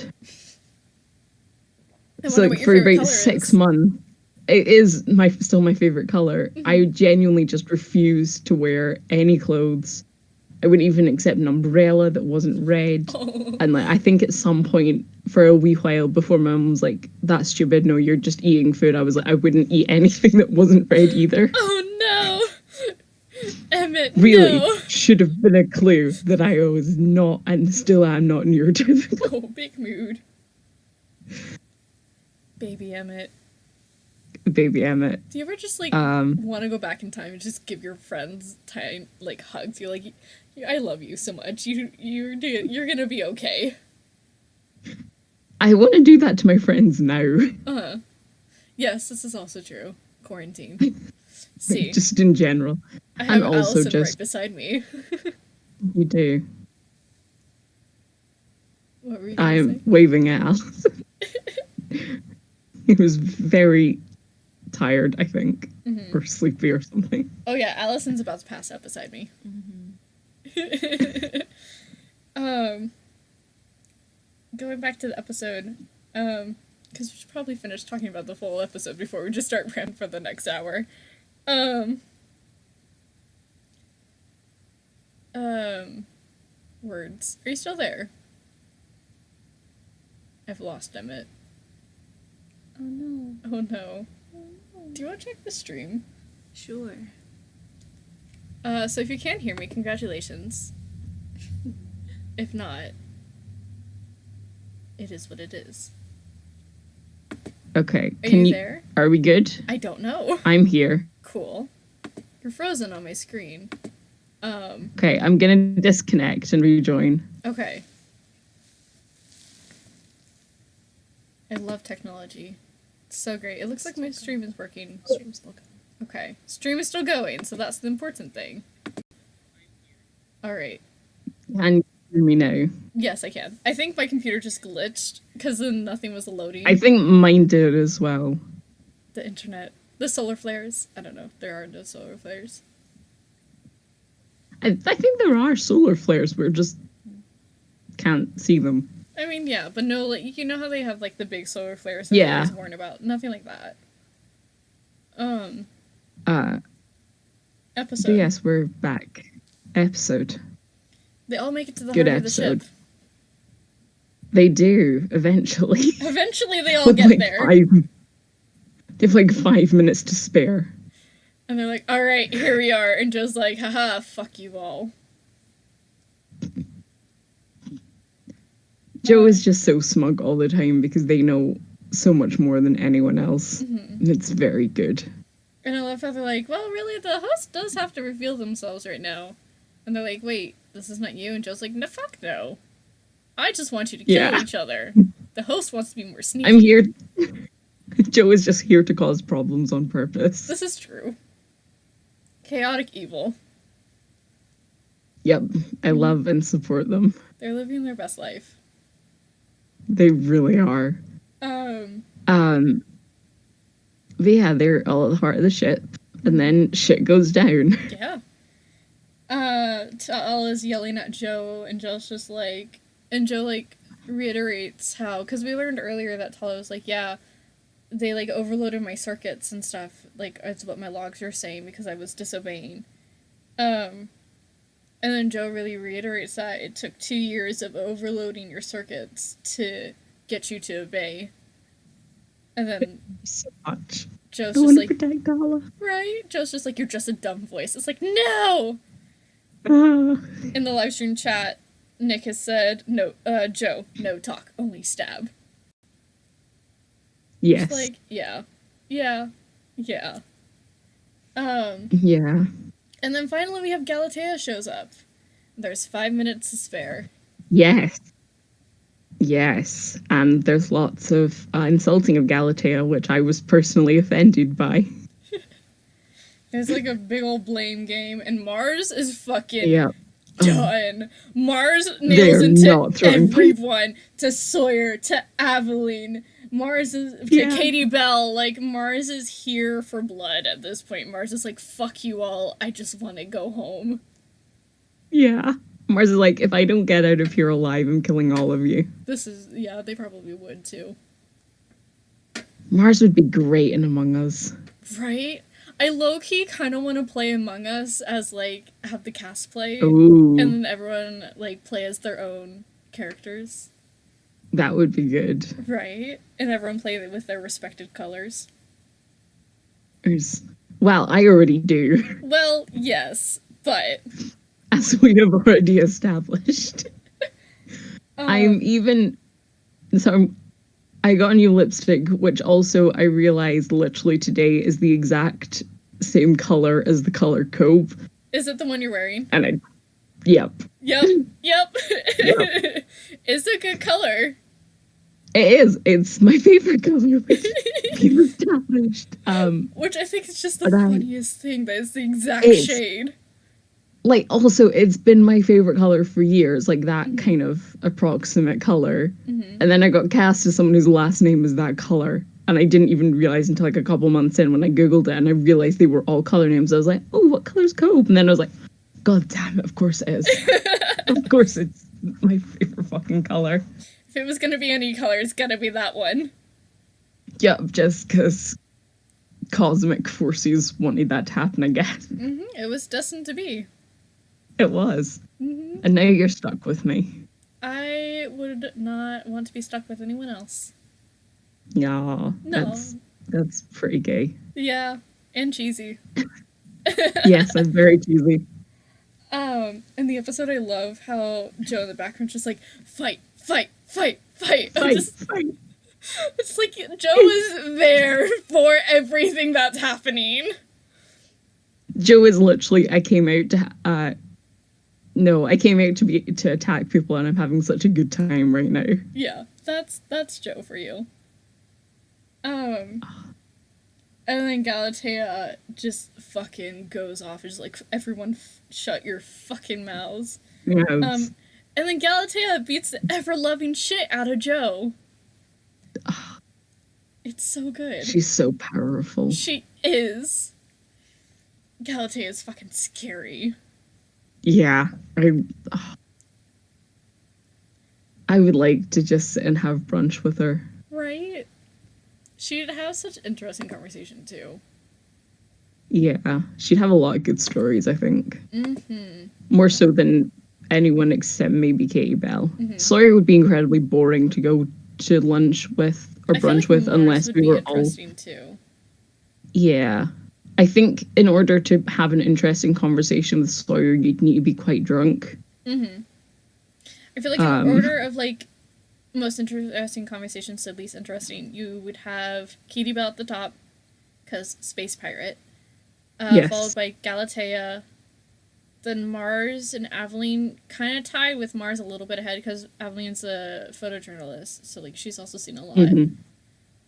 So like for about 6 months, it is still my favorite color. I genuinely just refused to wear any clothes. I wouldn't even accept an umbrella that wasn't red. And like I think at some point for a wee while before my mum was like, that's stupid, no, you're just eating food. I was like, I wouldn't eat anything that wasn't red either. Oh no! Emmett, Really no! should have been a clue that I was not and still am not neurotypical. Oh, big mood. Baby Emmett. Baby Emmett. Do you ever just, like, want to go back in time and just give your friends time, like, hugs? You're like, I love you so much. You're gonna be okay. I want to do that to my friends now. Uh-huh. Yes, this is also true. Quarantine. See. Just in general. I have and also Allison just right beside me. you do. What were you gonna I'm say? waving at Allison. He was very tired, I think, or sleepy or something. Oh yeah, Allison's about to pass out beside me. Going back to the episode, because we should probably finish talking about the full episode before we just start ranting for the next hour. Words. Are you still there? I've lost Emmett. Oh no. Oh no. Do you want to check the stream? Sure. So if you can hear me, congratulations. If not, it is what it is. Okay. Are you there? Are we good? I don't know. I'm here. Cool. You're frozen on my screen. Okay, I'm gonna disconnect and rejoin. Okay. I love technology. It's so great. It looks like my stream is working. Stream's still going. Okay. Stream is still going, so that's the important thing. Alright. And hear me now? Yes, I can. I think my computer just glitched because then nothing was loading. I think mine did as well. The internet. The solar flares. I don't know. There are no solar flares. I think there are solar flares. We just can't see them. I mean, yeah, but no, like, you know how they have, like, the big solar flares that Yeah. I was warned about? Nothing like that. Episode. But yes, we're back. Episode. They all make it to the Good heart episode. of the ship. They do, eventually. Eventually they all With, get like, there. They have like 5 minutes to spare. And they're like, alright, here we are. And Joe's like, haha, fuck you all. Joe is just so smug all the time because they know so much more than anyone else. Mhm. And it's very good. And I love how they're like, well, really, the host does have to reveal themselves right now. And they're like, wait, this is not you? And Joe's like, no, fuck no. I just want you to kill Yeah. each other. The host wants to be more sneaky. I'm here. Joe is just here to cause problems on purpose. This is true. Chaotic evil. Yep, I love and support them. They're living their best life. They really are. But yeah, they're all at the heart of the ship, and then shit goes down. Yeah. Tal is yelling at Joe, and Joe's just like, and Joe, like, reiterates how, because we learned earlier that Tal was like, yeah, they, like, overloaded my circuits and stuff, like, that's what my logs were saying, because I was disobeying. And then Joe really reiterates that it took 2 years of overloading your circuits to get you to obey. And then So much. Joe's I just want to like, protect Dala. right? Joe's just like, you're just a dumb voice. It's like, no! Ah. In the live stream chat, Nick has said, no, Joe, no talk, only stab. Yes. It's like, yeah. Yeah. Yeah. Yeah. And then finally we have Galatea shows up. There's 5 minutes to spare. Yes. Yes. And there's lots of insulting of Galatea, which I was personally offended by. There's like a big old blame game, and Mars is fucking Yeah. done. Mars They nails are into not throwing everyone, to Sawyer, to Aveline. Mars is to Yeah. Katie Bell. Like, Mars is here for blood at this point. Mars is like, fuck you all. I just want to go home. Yeah. Mars is like, if I don't get out of here alive, I'm killing all of you. This is, yeah, they probably would too. Mars would be great in Among Us. Right? I low-key kind of want to play Among Us as, like, have the cast play. Ooh. And then everyone, like, play as their own characters. That would be good. Right? And everyone play with their respected colors. Well, I already do, Well, yes, but... as we have already established. I'm even... So I got a new lipstick, which also I realized literally today is the exact same color as the color Cope. Is it the one you're wearing? And yep. Yep. Yep. It's a good color. It is. It's my favorite color, which we've established. Which I think is just the but funniest thing, that it's the exact It's- shade. Like, also, it's been my favorite color for years, like that kind of approximate color. Mhm. And then I got cast as someone whose last name is that color. And I didn't even realize until like a couple months in when I Googled it and I realized they were all color names. I was like, oh, what color's Cope? And then I was like, God damn it, of course it is. Of course it's my favorite fucking color. If it was gonna be any color, it's gonna be that one. Yep, just because cosmic forces wanted that to happen, I guess. It was destined to be. It was. Mhm. And now you're stuck with me. I would not want to be stuck with anyone else. Yeah, No. that's pretty gay. Yeah, and cheesy. Yes, I'm very cheesy. In the episode, I love how Joe in the background's just like, fight, fight, fight, fight. I'm Fight, just- fight. It's like Joe is there for everything that's happening. Joe is literally, I came out to attack people and I'm having such a good time right now. Yeah, that's Joe for you. And then Galatea just fucking goes off. It's like, everyone shut your fucking mouths. Yes. And then Galatea beats the ever-loving shit out of Joe. It's so good. She's so powerful. She is. Galatea is fucking scary. Yeah, I would like to just sit and have brunch with her. Right? She'd have such interesting conversation, too. Yeah, she'd have a lot of good stories, I think. Mm-hmm. More so than anyone except maybe Katie Bell. Mhm. Sawyer would be incredibly boring to go to lunch with or I feel brunch like with Mars unless would we be were all. interesting, too. Yeah. I think in order to have an interesting conversation with Sawyer, you'd need to be quite drunk. Mm-hmm. I feel like in order of, like, most interesting conversations to least interesting, you would have Katie Bell at the top, because space pirate. Yes. Followed by Galatea. Then Mars and Aveline kind of tie, with Mars a little bit ahead, because Aveline's a photojournalist, so, like, she's also seen a lot. Mhm.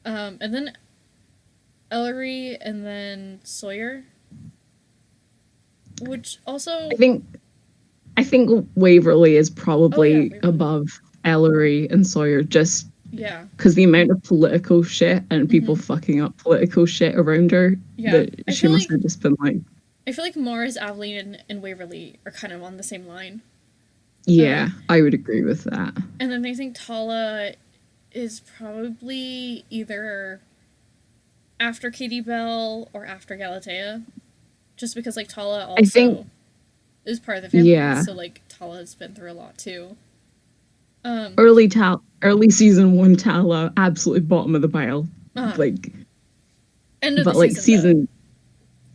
And then Ellery, and then Sawyer. Which also... I think Waverly is probably Waverly. above Ellery and Sawyer just Yeah. because the amount of political shit and people fucking up political shit around her Yeah, that I she feel must like- have just been like, I feel like Mars, Aveline, and Waverly are kind of on the same line. yeah, I would agree with that. And then I think Tala is probably either after Katie Bell or after Galatea. Just because, like, Tala also think- is part of the family, Yeah. so, like, Tala has been through a lot, too. Early season 1 Tala, absolutely bottom of the pile. Uh-huh. Like, End of but the like season,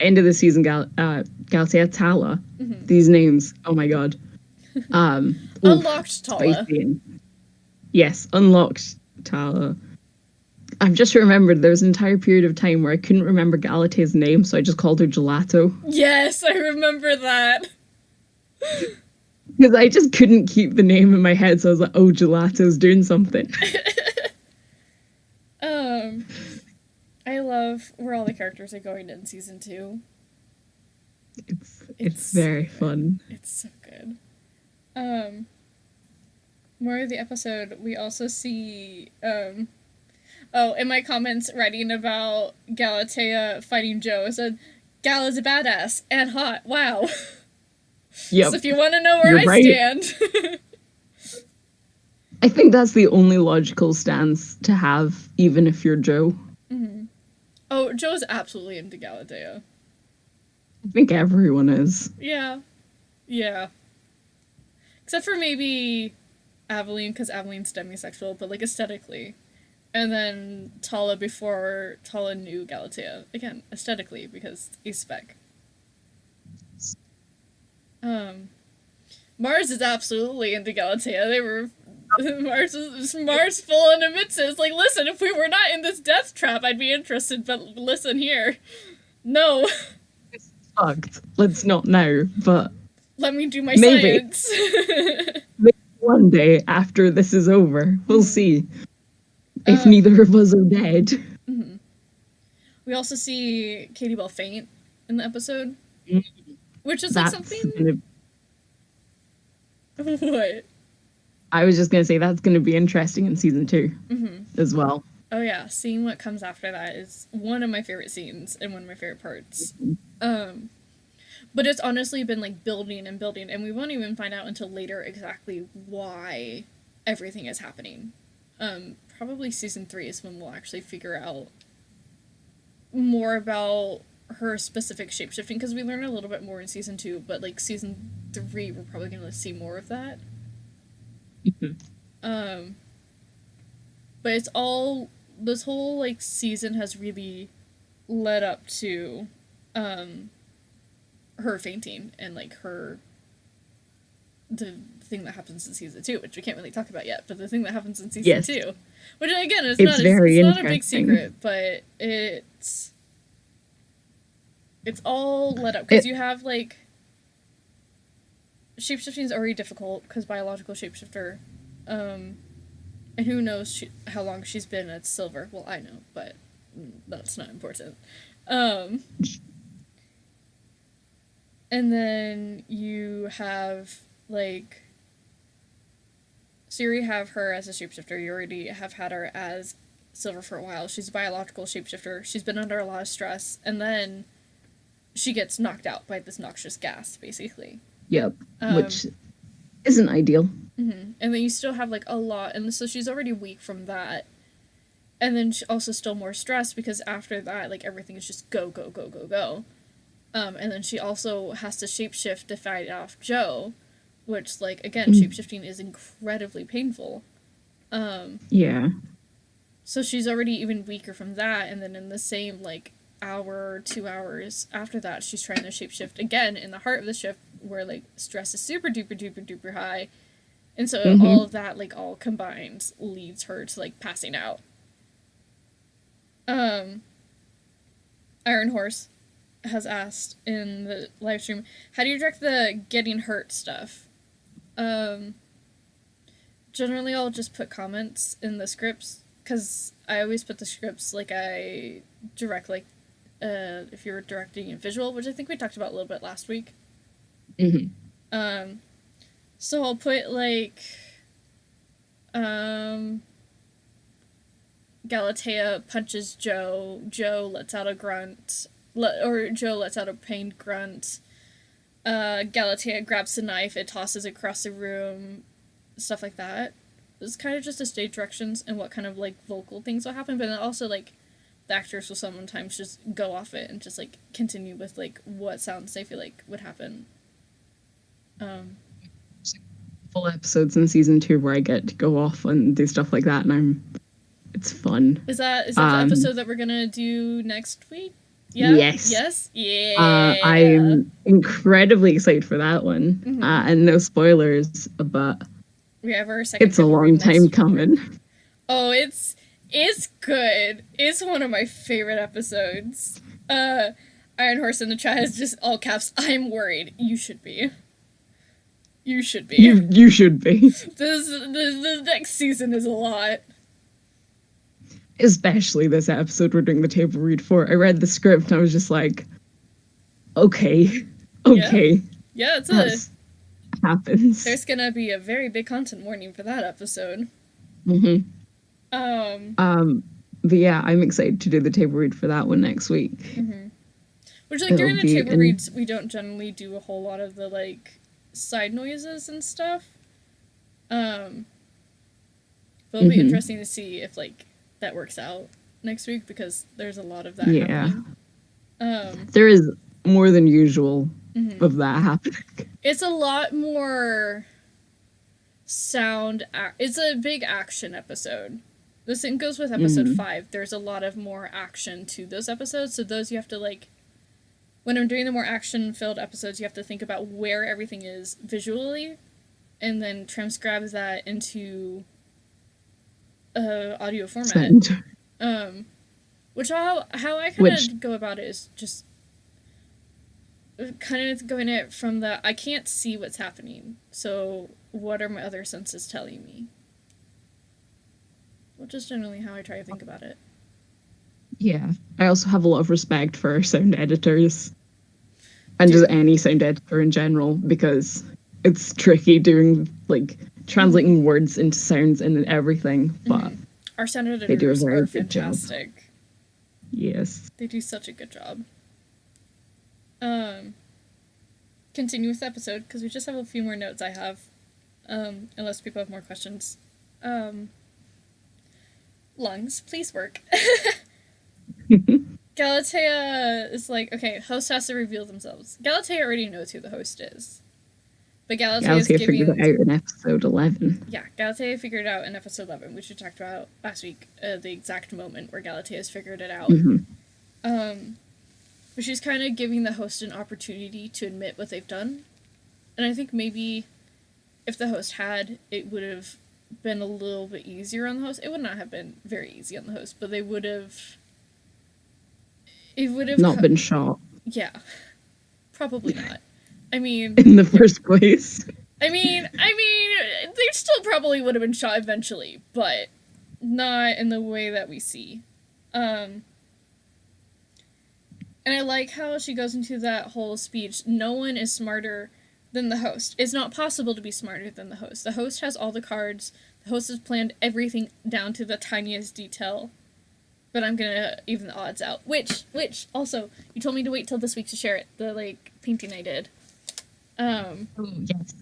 end of the season, Galatea Tala. Mhm. These names, oh my god. Unlocked Tala. spicy. Yes, unlocked Tala. I've just remembered there was an entire period of time where I couldn't remember Galatea's name, so I just called her Gelato. Yes, I remember that. Because I just couldn't keep the name in my head, so I was like, oh, Gelato's doing something. I love where all the characters are going in season 2. It's very fun. It's so good. More of the episode, we also see, in my comments writing about Galatea fighting Joe, it said, Gal is a badass and hot, wow. Yep. So if you want to know where You're I right. stand. I think that's the only logical stance to have, even if you're Joe. Mhm. Oh, Joe's absolutely into Galatea. I think everyone is. Yeah. Yeah. Except for maybe Aveline, because Aveline's demisexual, but, like, aesthetically. And then Tala before Tala knew Galatea. Again, aesthetically, because he's spec. Mars is absolutely into Galatea. They were... Mars full on admits it. It's like, listen, if we were not in this death trap, I'd be interested, but listen here. No. Fucked. Let's not now, but Let me do my Maybe. science. maybe one day after this is over, we'll see. If neither of us are dead. Mhm. We also see Katie Bell faint in the episode. Which is, like, That's something... What? I was just gonna say that's gonna be interesting in season 2 Mhm. as well. Oh yeah, seeing what comes after that is one of my favorite scenes and one of my favorite parts. But it's honestly been, like, building and building, and we won't even find out until later exactly why everything is happening. Probably season 3 is when we'll actually figure out more about her specific shapeshifting, because we learn a little bit more in season 2, but, like, season 3 we're probably going to see more of that. But it's all, this whole, like, season has really led up to her fainting and, like, the thing that happens in season 2, which we can't really talk about yet, but the thing that happens in season Yes. 2, which again is It's not very it's not a big interesting. secret, but it's all led up because you have, like, shapeshifting is already difficult because biological shapeshifter, and who knows how long she's been at Silver. Well, I know, but that's not important. And then you have, like, So you already have her as a shapeshifter. You already have had her as Silver for a while. She's a biological shapeshifter. She's been under a lot of stress. And then she gets knocked out by this noxious gas, basically. Yep. Which isn't ideal. Mm-hmm. And then you still have, like, a lot. And so she's already weak from that. And then she also still more stressed because after that, like, everything is just go, go, go, go, go. And then she also has to shapeshift to fight off Joe, which, like, again, shapeshifting is incredibly painful. Yeah. So she's already even weaker from that, and then in the same, like, hour or 2 hours after that, she's trying to shapeshift again in the heart of the shift, where, like, stress is super duper duper duper high. And so all of that, like, all combined leads her to, like, passing out. Iron Horse has asked in the live stream, how do you direct the getting hurt stuff? Generally I'll just put comments in the scripts, because I always put the scripts like I direct, like, if you're directing in visual, which I think we talked about a little bit last week. So I'll put, like, Galatea punches Joe, Joe lets out a grunt, Joe lets out a pained grunt, Galatea grabs the knife, it tosses across the room, stuff like that. It's kind of just the stage directions and what kind of, like, vocal things will happen, but then also, like, the actors will sometimes just go off it and just, like, continue with, like, what sounds they feel like would happen. Full episodes in season 2 where I get to go off and do stuff like that, and it's fun. Is that the episode that we're gonna do next week? Yeah? Yes. Yes? Yeah. I'm incredibly excited for that one. And no spoilers, but we have our second it's a long time coming. Oh, it's good. It's one of my favorite episodes. Iron Horse in the chat has just all caps, I'm worried. You should be. You should be. You should be. The next season is a lot. Especially this episode we're doing the table read for. I read the script and I was just like, okay. Yeah, happens. There's gonna be a very big content warning for that episode. But yeah, I'm excited to do the table read for that one next week. Which, like, during the table reads, we don't generally do a whole lot of the, like, side noises and stuff. But it'll be interesting to see if, like, that works out next week, because there's a lot of that happening. There is more than usual of that happening. It's a lot more sound. It's a big action episode. The same goes with episode 5. There's a lot of more action to those episodes, so those you have to, like, when I'm doing the more action-filled episodes, you have to think about where everything is visually, and then transcribe that into audio format. Which how I kind of go about it is just kind of going it from the, I can't see what's happening, so what are my other senses telling me? Which is generally how I try to think about it. Yeah, I also have a lot of respect for sound editors and just any sound editor in general, because it's tricky doing, like, translating words into sounds and everything, but our sound editors they do a very are good fantastic. Job. Yes. They do such a good job. Continue with the episode, because we just have a few more notes I have, unless people have more questions. Lungs, please work. Galatea is like, okay, host has to reveal themselves. Galatea already knows who the host is. But Galatea figured it out in episode 11. Yeah, Galatea figured it out in episode 11, which we talked about last week, the exact moment where Galatea's figured it out. But she's kind of giving the host an opportunity to admit what they've done. And I think maybe if the host had, it would have been a little bit easier on the host. It would not have been very easy on the host, but they would have... It would have... Not been shot. Yeah. Probably not. I mean... In the first place. I mean, they still probably would have been shot eventually, but not in the way that we see. And I like how she goes into that whole speech. No one is smarter than the host. It's not possible to be smarter than the host. The host has all the cards. The host has planned everything down to the tiniest detail. But I'm gonna even the odds out. Which, also, you told me to wait till this week to share it. The, like, painting I did. Oh, yes.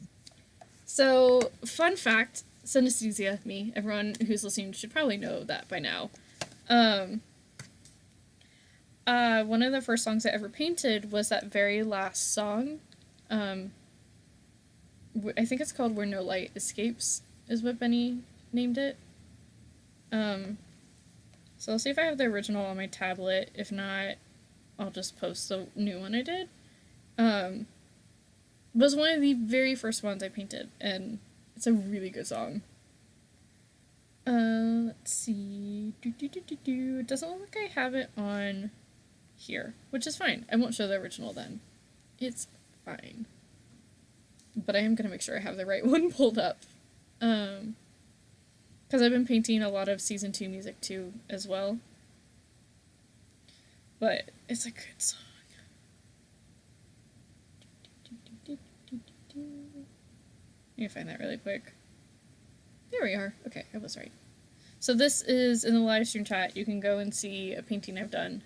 So, fun fact, synesthesia, me, everyone who's listening should probably know that by now. One of the first songs I ever painted was that very last song. I think it's called Where No Light Escapes, is what Benny named it. So I'll see if I have the original on my tablet. If not, I'll just post the new one I did. It was one of the very first ones I painted, and it's a really good song. Let's see. It doesn't look like I have it on here, which is fine. I won't show the original then. It's fine. But I am going to make sure I have the right one pulled up. Because I've been painting a lot of Season 2 music too, as well. But it's a good song. Let me find that really quick. There we are. Okay, I was right. So this is in the live stream chat. You can go and see a painting I've done.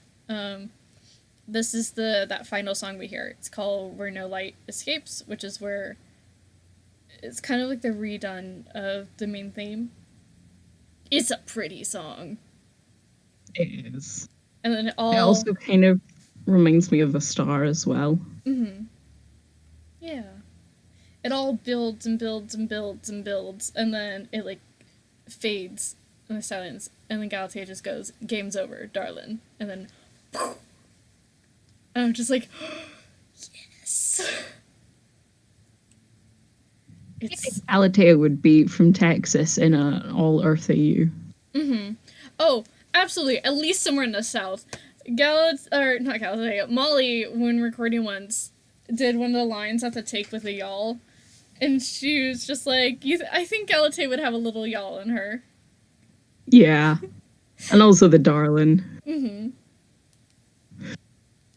This is that final song we hear. It's called Where No Light Escapes, which is where it's kind of like the redone of the main theme. It's a pretty song. It is. And then It also kind of reminds me of The Star as well. Mm-hmm. Yeah. It all builds and builds and builds and builds, and then it, like, fades in the silence, and then Galatea just goes, "Game's over, darling." And then, poof, and I'm just like, yes! It's... Galatea would be from Texas in an all-Earth AU. Mm-hmm. Oh, absolutely. At least somewhere in the South. Molly, when recording once, did one of the lines at the take with a y'all. And she was just like, I think Galatea would have a little y'all in her. Yeah. And also the darling. Mm-hmm.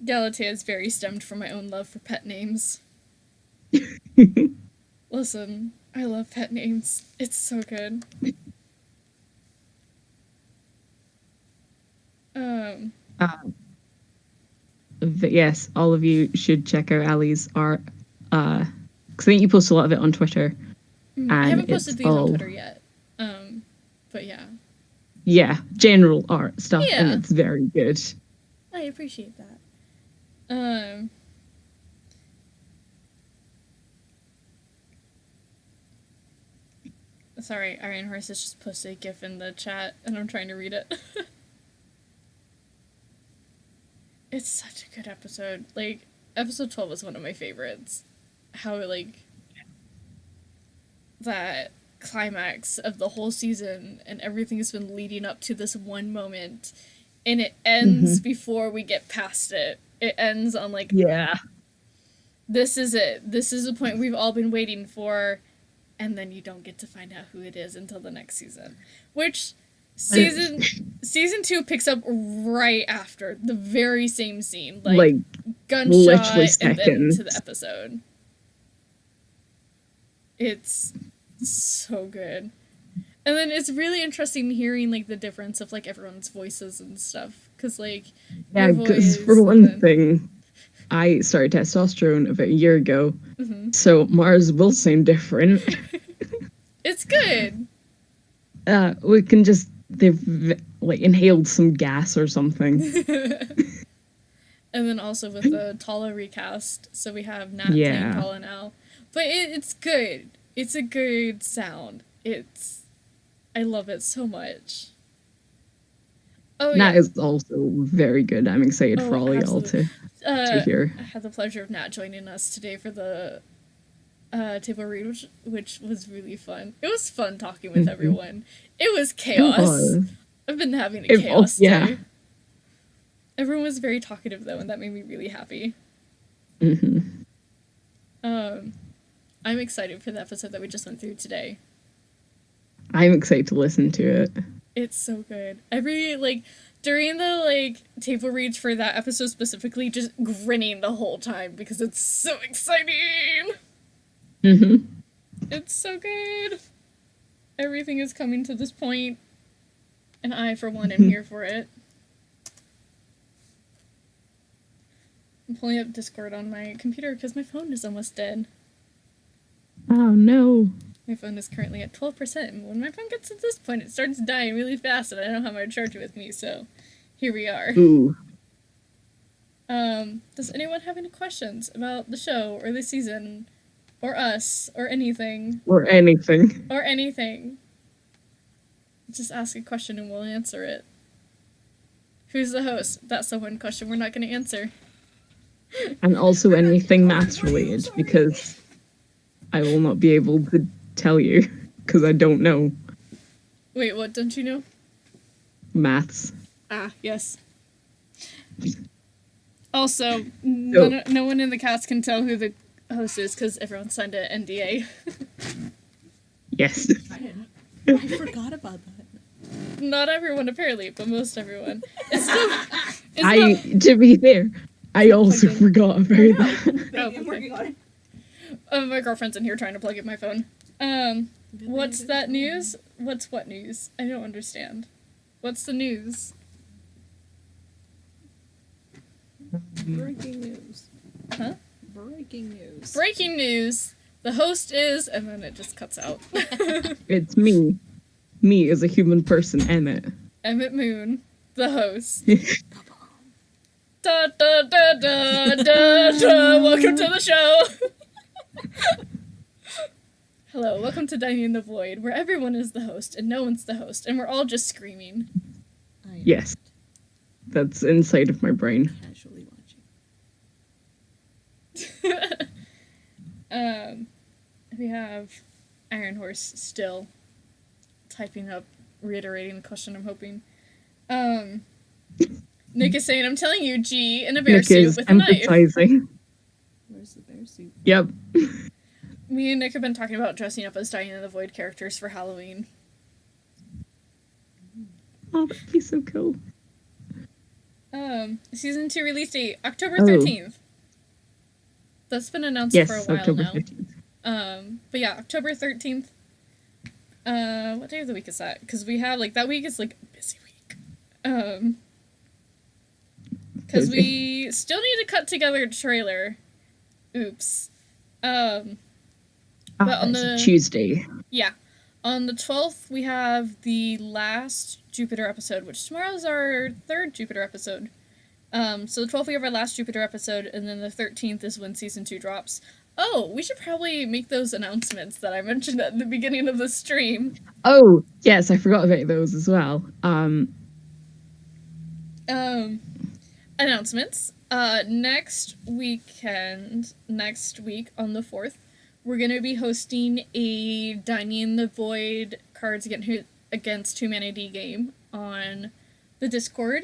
Galatea is very stemmed from my own love for pet names. Listen, I love pet names. It's so good. Yes, all of you should check out Ali's art. Because I think you post a lot of it on Twitter. I haven't posted these on Twitter yet. But yeah. Yeah, general art stuff, Yeah. and it's very good. I appreciate that. Sorry, Iron Horse has just posted a GIF in the chat, and I'm trying to read it. It's such a good episode. Like, episode 12 was one of my favorites. How, like, that climax of the whole season and everything has been leading up to this one moment, and it ends before we get past it. It ends on, like, yeah, this is it. This is the point we've all been waiting for, and then you don't get to find out who it is until the next season. Which, season 2 picks up right after the very same scene. Like gunshot and then into the episode. It's so good. And then it's really interesting hearing, like, the difference of, like, everyone's voices and stuff. Because, like, yeah, because for one thing, I started testosterone about a year ago, so Mars will sound different. It's good. We can just, they've, like, inhaled some gas or something. And then also with the Tala recast, so we have Nat playing Tala now. But it's good. It's a good sound. I love it so much. Oh, Nat yeah. is also very good. I'm excited for all y'all to hear. I had the pleasure of Nat joining us today for the table read, which was really fun. It was fun talking with everyone. It was chaos. I've been having a chaos day. Everyone was very talkative, though, and that made me really happy. I'm excited for the episode that we just went through today. I'm excited to listen to it. It's so good. During the, table reads for that episode specifically, just grinning the whole time because it's so exciting. Mm-hmm. It's so good. Everything is coming to this point, and I, for one, am here for it. I'm pulling up Discord on my computer because my phone is almost dead. Oh no. My phone is currently at 12%, and when my phone gets to this point, it starts dying really fast, and I don't have my charger with me, so here we are. Ooh. Does anyone have any questions about the show, or the season, or us, or anything? Or anything. Or anything. Just ask a question and we'll answer it. Who's the host? That's the one question we're not going to answer. And also anything maths related, because I will not be able to tell you, because I don't know. Wait, what don't you know? Maths. Ah, yes. Also, no one in the cast can tell who the host is because everyone signed an NDA. Yes. I forgot about that. Not everyone, apparently, but most everyone. To be fair, I also forgot about that. Oh, I'm working on it. My girlfriend's in here trying to plug in my phone. What's that news? What's what news? I don't understand. What's the news? Breaking news. Huh? Breaking news. Breaking news! The host is, and then it just cuts out. It's me. Me as a human person, Emmett. Emmett Moon, the host. Da da da da da da! Welcome to the show! Hello, welcome to Dining in the Void, where everyone is the host and no one's the host, and we're all just screaming. Yes. That's inside of my brain. Casually watching. We have Iron Horse still typing up, reiterating the question, I'm hoping. Nick is saying, I'm telling you, G, in a bear Nick suit is with a knife. emphasizing. Where's the bear suit? Yep. Me and Nick have been talking about dressing up as Dining in the Void characters for Halloween. Oh, that'd be so cool. Season 2 release date, October 13th. That's been announced for a while October now. 15th. But yeah, October 13th. What day of the week is that? Because we have, that week is, a busy week. Because we still need to cut together a trailer. Oops. But on the Tuesday. Yeah. On the 12th, we have the last Jupiter episode, which tomorrow's our third Jupiter episode. So the 12th, we have our last Jupiter episode, and then the 13th is when Season 2 drops. Oh, we should probably make those announcements that I mentioned at the beginning of the stream. Oh, yes, I forgot about those as well. Announcements. Next week on the 4th, we're going to be hosting a Dining in the Void Cards Against Humanity game on the Discord.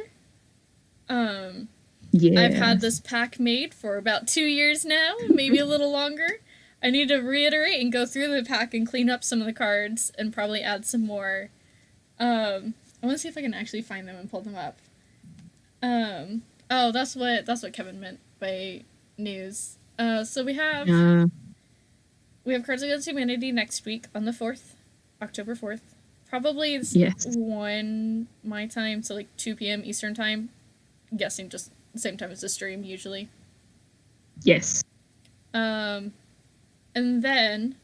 I've had this pack made for about 2 years now, maybe a little longer. I need to reiterate and go through the pack and clean up some of the cards and probably add some more. I want to see if I can actually find them and pull them up. Oh, that's what Kevin meant by news. So we have Cards Against Humanity next week on the 4th, October 4th. Probably 1 my time, so 2 p.m. Eastern time. I'm guessing just the same time as the stream usually. Yes. And then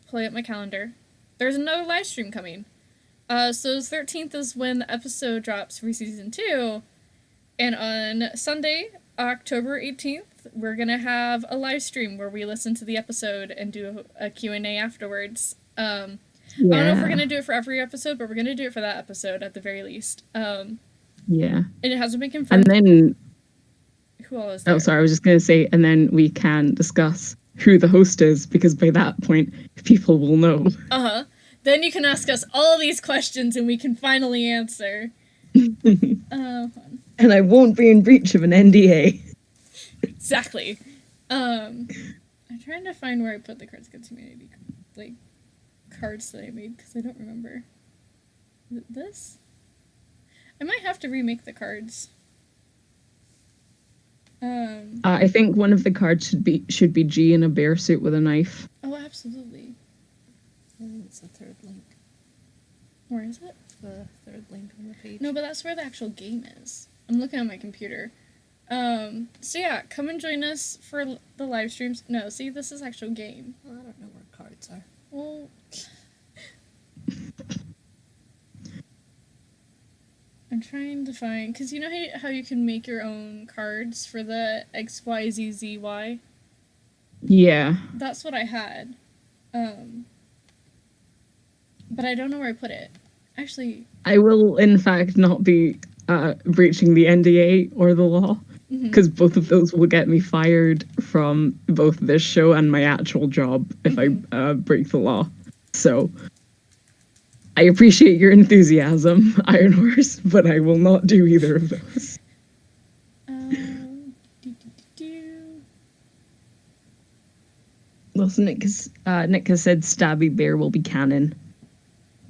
play up my calendar. There's another live stream coming. So the 13th is when the episode drops for season 2. And on Sunday, October 18th, we're going to have a live stream where we listen to the episode and do a Q&A afterwards. I don't know if we're going to do it for every episode, but we're going to do it for that episode at the very least. Yeah. And it hasn't been confirmed. And then... Who all is there? Oh, sorry, I was just going to say, and then we can discuss who the host is, because by that point, people will know. Uh-huh. Then you can ask us all these questions and we can finally answer. And I won't be in breach of an NDA. Exactly. I'm trying to find where I put the Cards Against Humanity, cards that I made, because I don't remember. Is it this? I might have to remake the cards. I think one of the cards should be G in a bear suit with a knife. Oh, absolutely. It's the third link. Where is it? The third link on the page. No, but that's where the actual game is. I'm looking on my computer. So yeah, come and join us for the live streams. No, see, this is actual game. Well, I don't know where cards are. Well, I'm trying to find, because you know how you can make your own cards for the XYZZY? Yeah. That's what I had. But I don't know where I put it. Actually, I will, in fact, not be breaching the NDA or the law, because both of those will get me fired from both this show and my actual job if I break the law. So, I appreciate your enthusiasm, Iron Horse, but I will not do either of those. Listen, Nick has said Stabby Bear will be canon,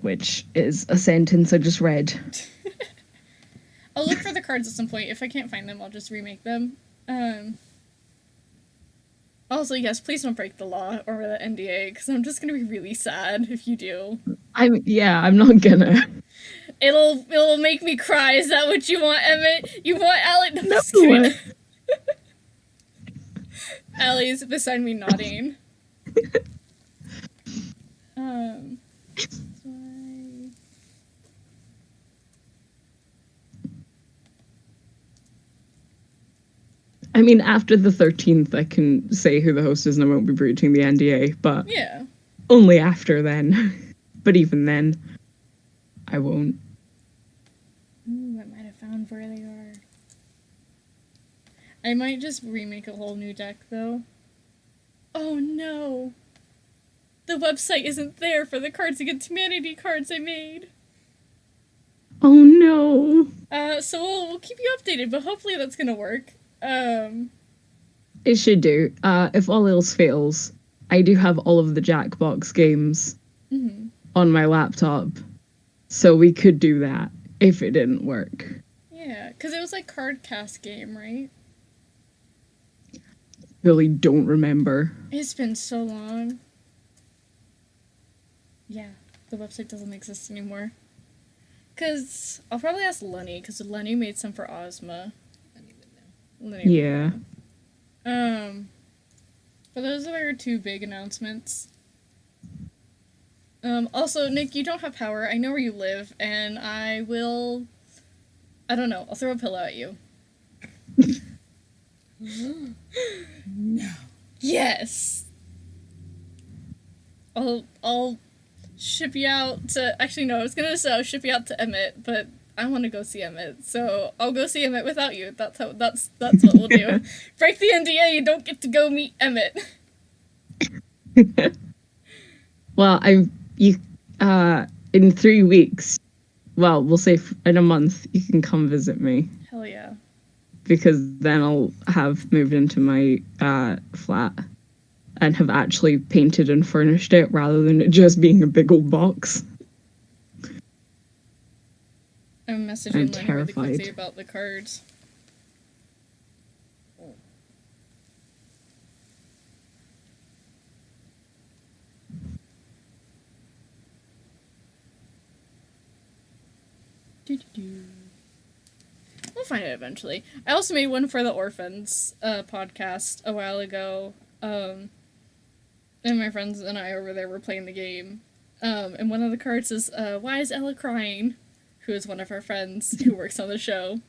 which is a sentence I just read. I'll look for the cards at some point. If I can't find them, I'll just remake them. Also, yes, please don't break the law or the NDA, because I'm just gonna be really sad if you do. I'm not gonna. It'll make me cry. Is that what you want, Emmett? You want Allie? No, No. just kidding. Allie's beside me nodding. I mean, after the 13th, I can say who the host is and I won't be breaching the NDA, but Yeah. only after then. But even then, I won't. Ooh, I might have found where they are. I might just remake a whole new deck, though. Oh no! The website isn't there for the Cards Against Humanity cards I made. Oh no! So we'll keep you updated, but hopefully that's gonna work. It should do. If all else fails, I do have all of the Jackbox games on my laptop, so we could do that if it didn't work. Yeah, because it was like Cardcast game, right? Really don't remember. It's been so long. Yeah, the website doesn't exist anymore. Because I'll probably ask Lenny, because Lenny made some for Ozma. Lenny Yeah. But those are our two big announcements. Also, Nick, you don't have power. I know where you live, and I don't know, I'll throw a pillow at you. No. Yes! I'll ship you out to... Actually, no, I was gonna say I'll ship you out to Emmett, but I want to go see Emmett, so I'll go see Emmett without you. That's what we'll do. Break the NDA, you don't get to go meet Emmett. Well, in 3 weeks, well, we'll say in a month, you can come visit me. Hell yeah. Because then I'll have moved into my flat and have actually painted and furnished it rather than it just being a big old box. I'm messaging Lenny really quickly terrified. about the cards. We'll find it eventually. I also made one for the Orphans podcast a while ago. And my friends and I over there were playing the game. And one of the cards is, why is Ella crying? Who is one of our friends who works on the show.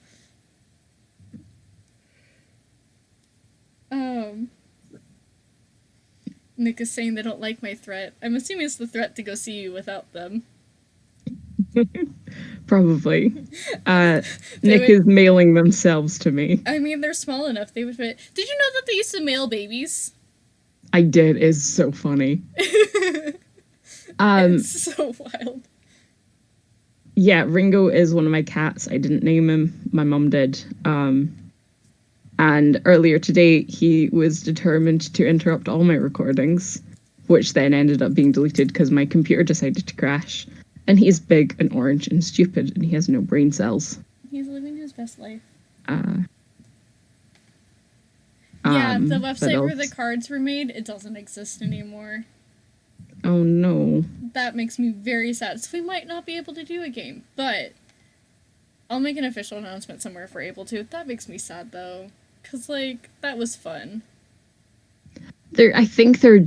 Nick is saying they don't like my threat. I'm assuming it's the threat to go see you without them. Probably. Nick is mailing themselves to me. I mean, they're small enough. They would fit. Did you know that they used to mail babies? I did. It's so funny. It's so wild. Yeah, Ringo is one of my cats. I didn't name him. My mum did. And earlier today, he was determined to interrupt all my recordings, which then ended up being deleted because my computer decided to crash. And he's big and orange and stupid, and he has no brain cells. He's living his best life. the but website where the also- cards were made, it doesn't exist anymore. Oh no. That makes me very sad. So we might not be able to do a game, but I'll make an official announcement somewhere if we're able to. That makes me sad though, because like that was fun. I think there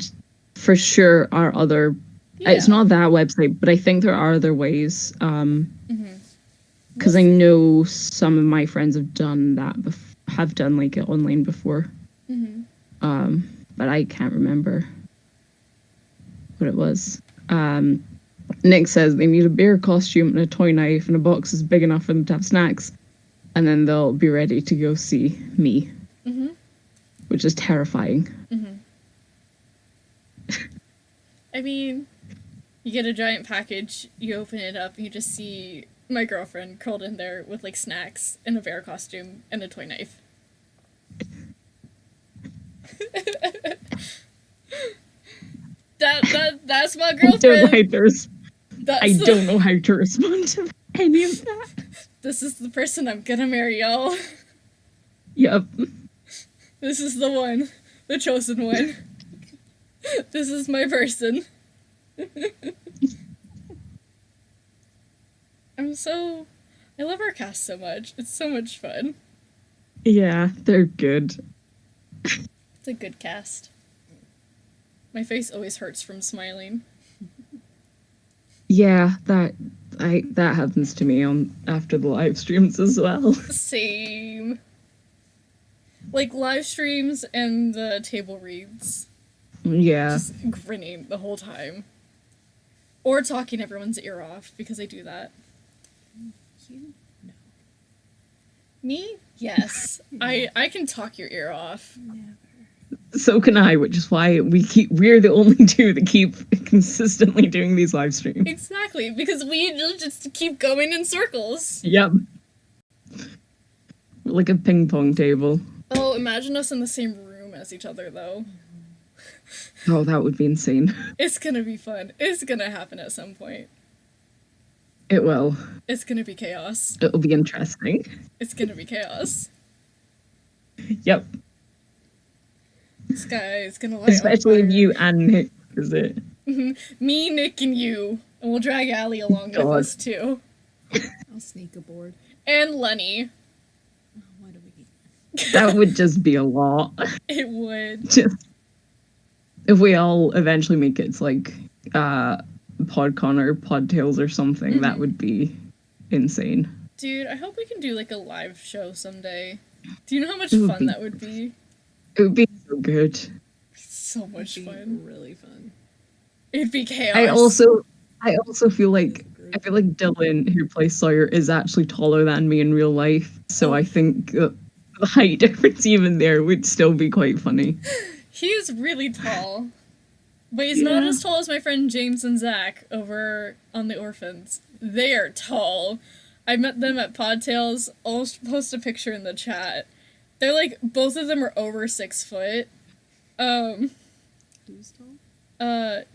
for sure are other. It's not that website, but I think there are other ways. Because I know some of my friends have done that. Have done like it online before. But I can't remember what it was. Nick says they need a bear costume and a toy knife and a box is big enough for them to have snacks, and then they'll be ready to go see me, which is terrifying. I mean, you get a giant package, you open it up, and you just see my girlfriend curled in there with like snacks and a bear costume and a toy knife. That's my girlfriend. I don't know how to respond to any of that. This is the person I'm gonna marry, y'all. Yep. This is the one, the chosen one. This is my person. I love our cast so much. It's so much fun. Yeah, they're good. It's a good cast. My face always hurts from smiling. Yeah, that happens to me after the live streams as well. Same. Like live streams and the table reads. Yeah. Just grinning the whole time. Or talking everyone's ear off, because I do that. You? No. Me? Yes. I can talk your ear off. Never. So can I, which is why we're the only two that keep consistently doing these live streams. Exactly, because we just keep going in circles. Yep. Like a ping pong table. Oh, imagine us in the same room as each other, though. Oh, that would be insane. It's gonna be fun. It's gonna happen at some point. It will. It's gonna be chaos. It'll be interesting. It's gonna be chaos. Yep. This guy is gonna light Especially if you and Nick, is it? Me, Nick, and you. And we'll drag Allie along with us, too. I'll sneak aboard. And Lenny. Oh, what do we That would just be a lot. It would. Just if we all eventually make it to like PodCon or PodTales or something, that would be insane. Dude, I hope we can do like a live show someday. Do you know how much It would fun be- that would be? It would be so good. So much It'd be fun. really fun. It'd be chaos. I also feel like Dylan, who plays Sawyer, is actually taller than me in real life. So I think the height difference even there would still be quite funny. He's really tall. But he's not as tall as my friend James and Zach over on the Orphans. They are tall. I met them at Podtails. I'll post a picture in the chat. They're like, both of them are over 6 foot. Who's tall?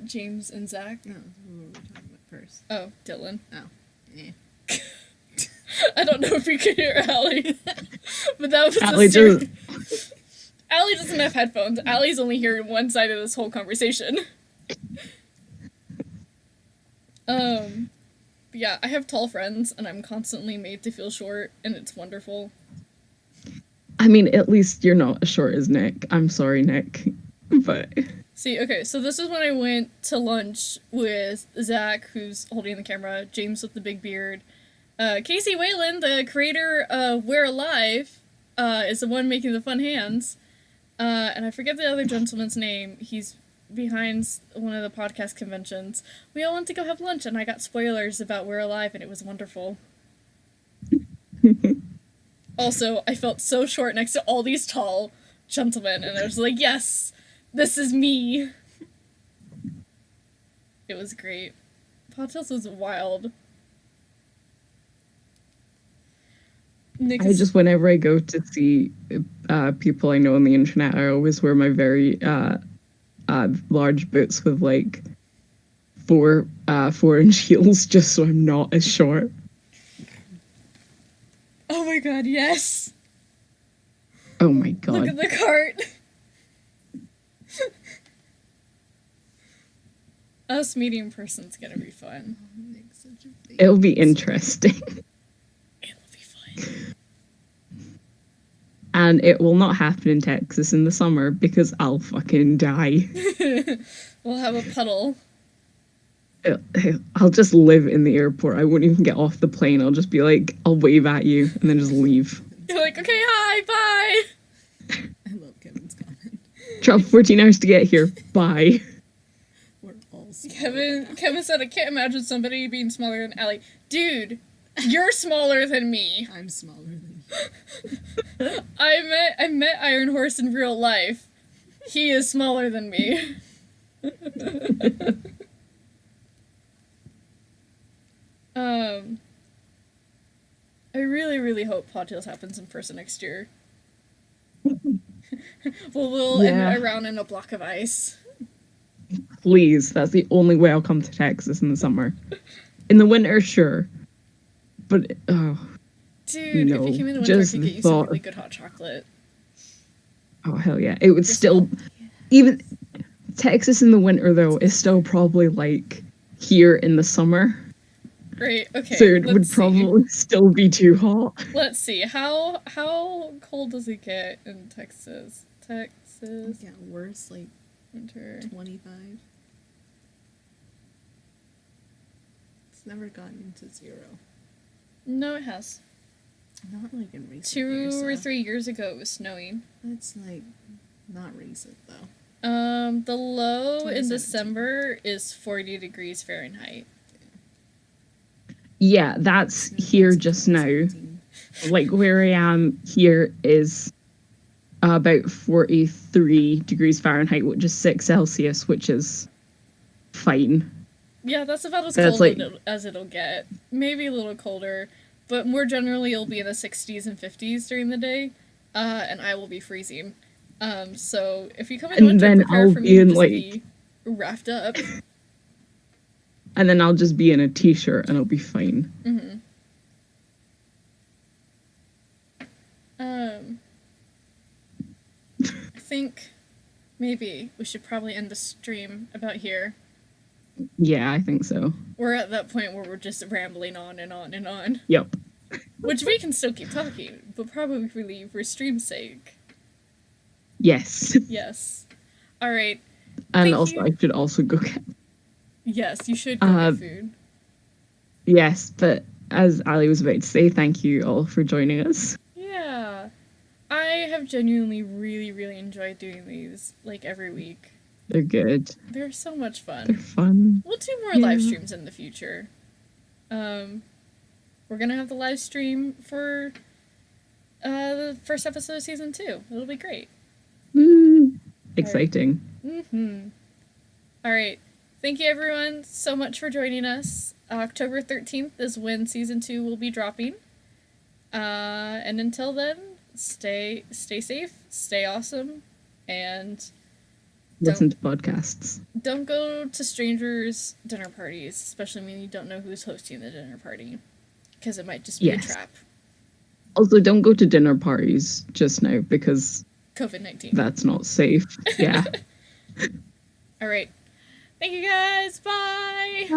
James and Zach. No, who were we talking about first? Oh, Dylan. Oh, yeah. I don't know if you can hear Allie. But that was Allie Allie doesn't have headphones. Allie's only hearing one side of this whole conversation. But yeah, I have tall friends, and I'm constantly made to feel short, and it's wonderful. I mean, at least you're not as short as Nick. I'm sorry, Nick. But See, okay, so this is when I went to lunch with Zach, who's holding the camera, James with the big beard. Casey Whalen, the creator of We're Alive, is the one making the fun hands. And I forget the other gentleman's name. He's behind one of the podcast conventions. We all went to go have lunch, and I got spoilers about We're Alive, and it was wonderful. Also, I felt so short next to all these tall gentlemen, and I was like, yes, this is me. It was great. Podtails was wild. whenever I go to see people I know on the internet, I always wear my very large boots with like 4-inch heels, just so I'm not as short. Oh my god, yes! Oh my god. Look at the cart! Us meeting in person's gonna be fun. It'll be interesting. It'll be fun. And it will not happen in Texas in the summer because I'll fucking die. We'll have a puddle. I'll just live in the airport. I won't even get off the plane. I'll just be like, I'll wave at you and then just leave. You're like, okay, hi, bye. I love Kevin's comment. Travel 14 hours to get here. Bye. We're all Kevin said, I can't imagine somebody being smaller than Allie. Dude, you're smaller than me. I'm smaller than you. I met Iron Horse in real life. He is smaller than me. I really, really hope Pod Tales happens in person next year. We'll end around in a block of ice. Please, that's the only way I'll come to Texas in the summer. In the winter, sure. But, dude, no, if you came in the winter, I could get you some really good hot chocolate. Oh, hell yeah. It would still... Even Texas in the winter, though, is still probably, like, here in the summer. Great, okay. So it would probably still be too hot. Let's see. How cold does it get in Texas? Texas. Yeah, worse, like winter 25. It's never gotten to 0. No, it has. Not like in recent 2 years, or 3 years ago it was snowing. That's like not recent though. The low in December is 40 degrees Fahrenheit. Yeah, that's here just now. Like, where I am here is about 43 degrees Fahrenheit, which is 6 Celsius, which is fine. Yeah, that's about as That's cold like- as it'll get. Maybe a little colder, but more generally it'll be in the 60s and 50s during the day, and I will be freezing. So if you come in And winter, then prepare I'll for me be to in, just like- be wrapped up. And then I'll just be in a t-shirt and I'll be fine. Mm-hmm. I think maybe we should probably end the stream about here. Yeah, I think so. We're at that point where we're just rambling on and on and on. Yep. Which we can still keep talking, but probably for stream's sake. Yes. Yes. Alright. And Thank also, you. I should also go get... Yes, you should go get food. Yes, but as Ali was about to say, thank you all for joining us. Yeah. I have genuinely really, really enjoyed doing these, like, every week. They're good. They're so much fun. They're fun. We'll do more Yeah. live streams in the future. We're gonna have the live stream for the first episode of season 2. It'll be great. Woo. Exciting. Mm-hmm. Alright. Thank you everyone so much for joining us. October 13th is when season 2 will be dropping. And until then, stay safe, stay awesome, and Listen to podcasts. don't go to strangers' dinner parties, especially when you don't know who's hosting the dinner party, because it might just be Yes. a trap. Also, don't go to dinner parties just now because COVID-19. that's not safe. Yeah. All right. Thank you guys. Bye. Bye.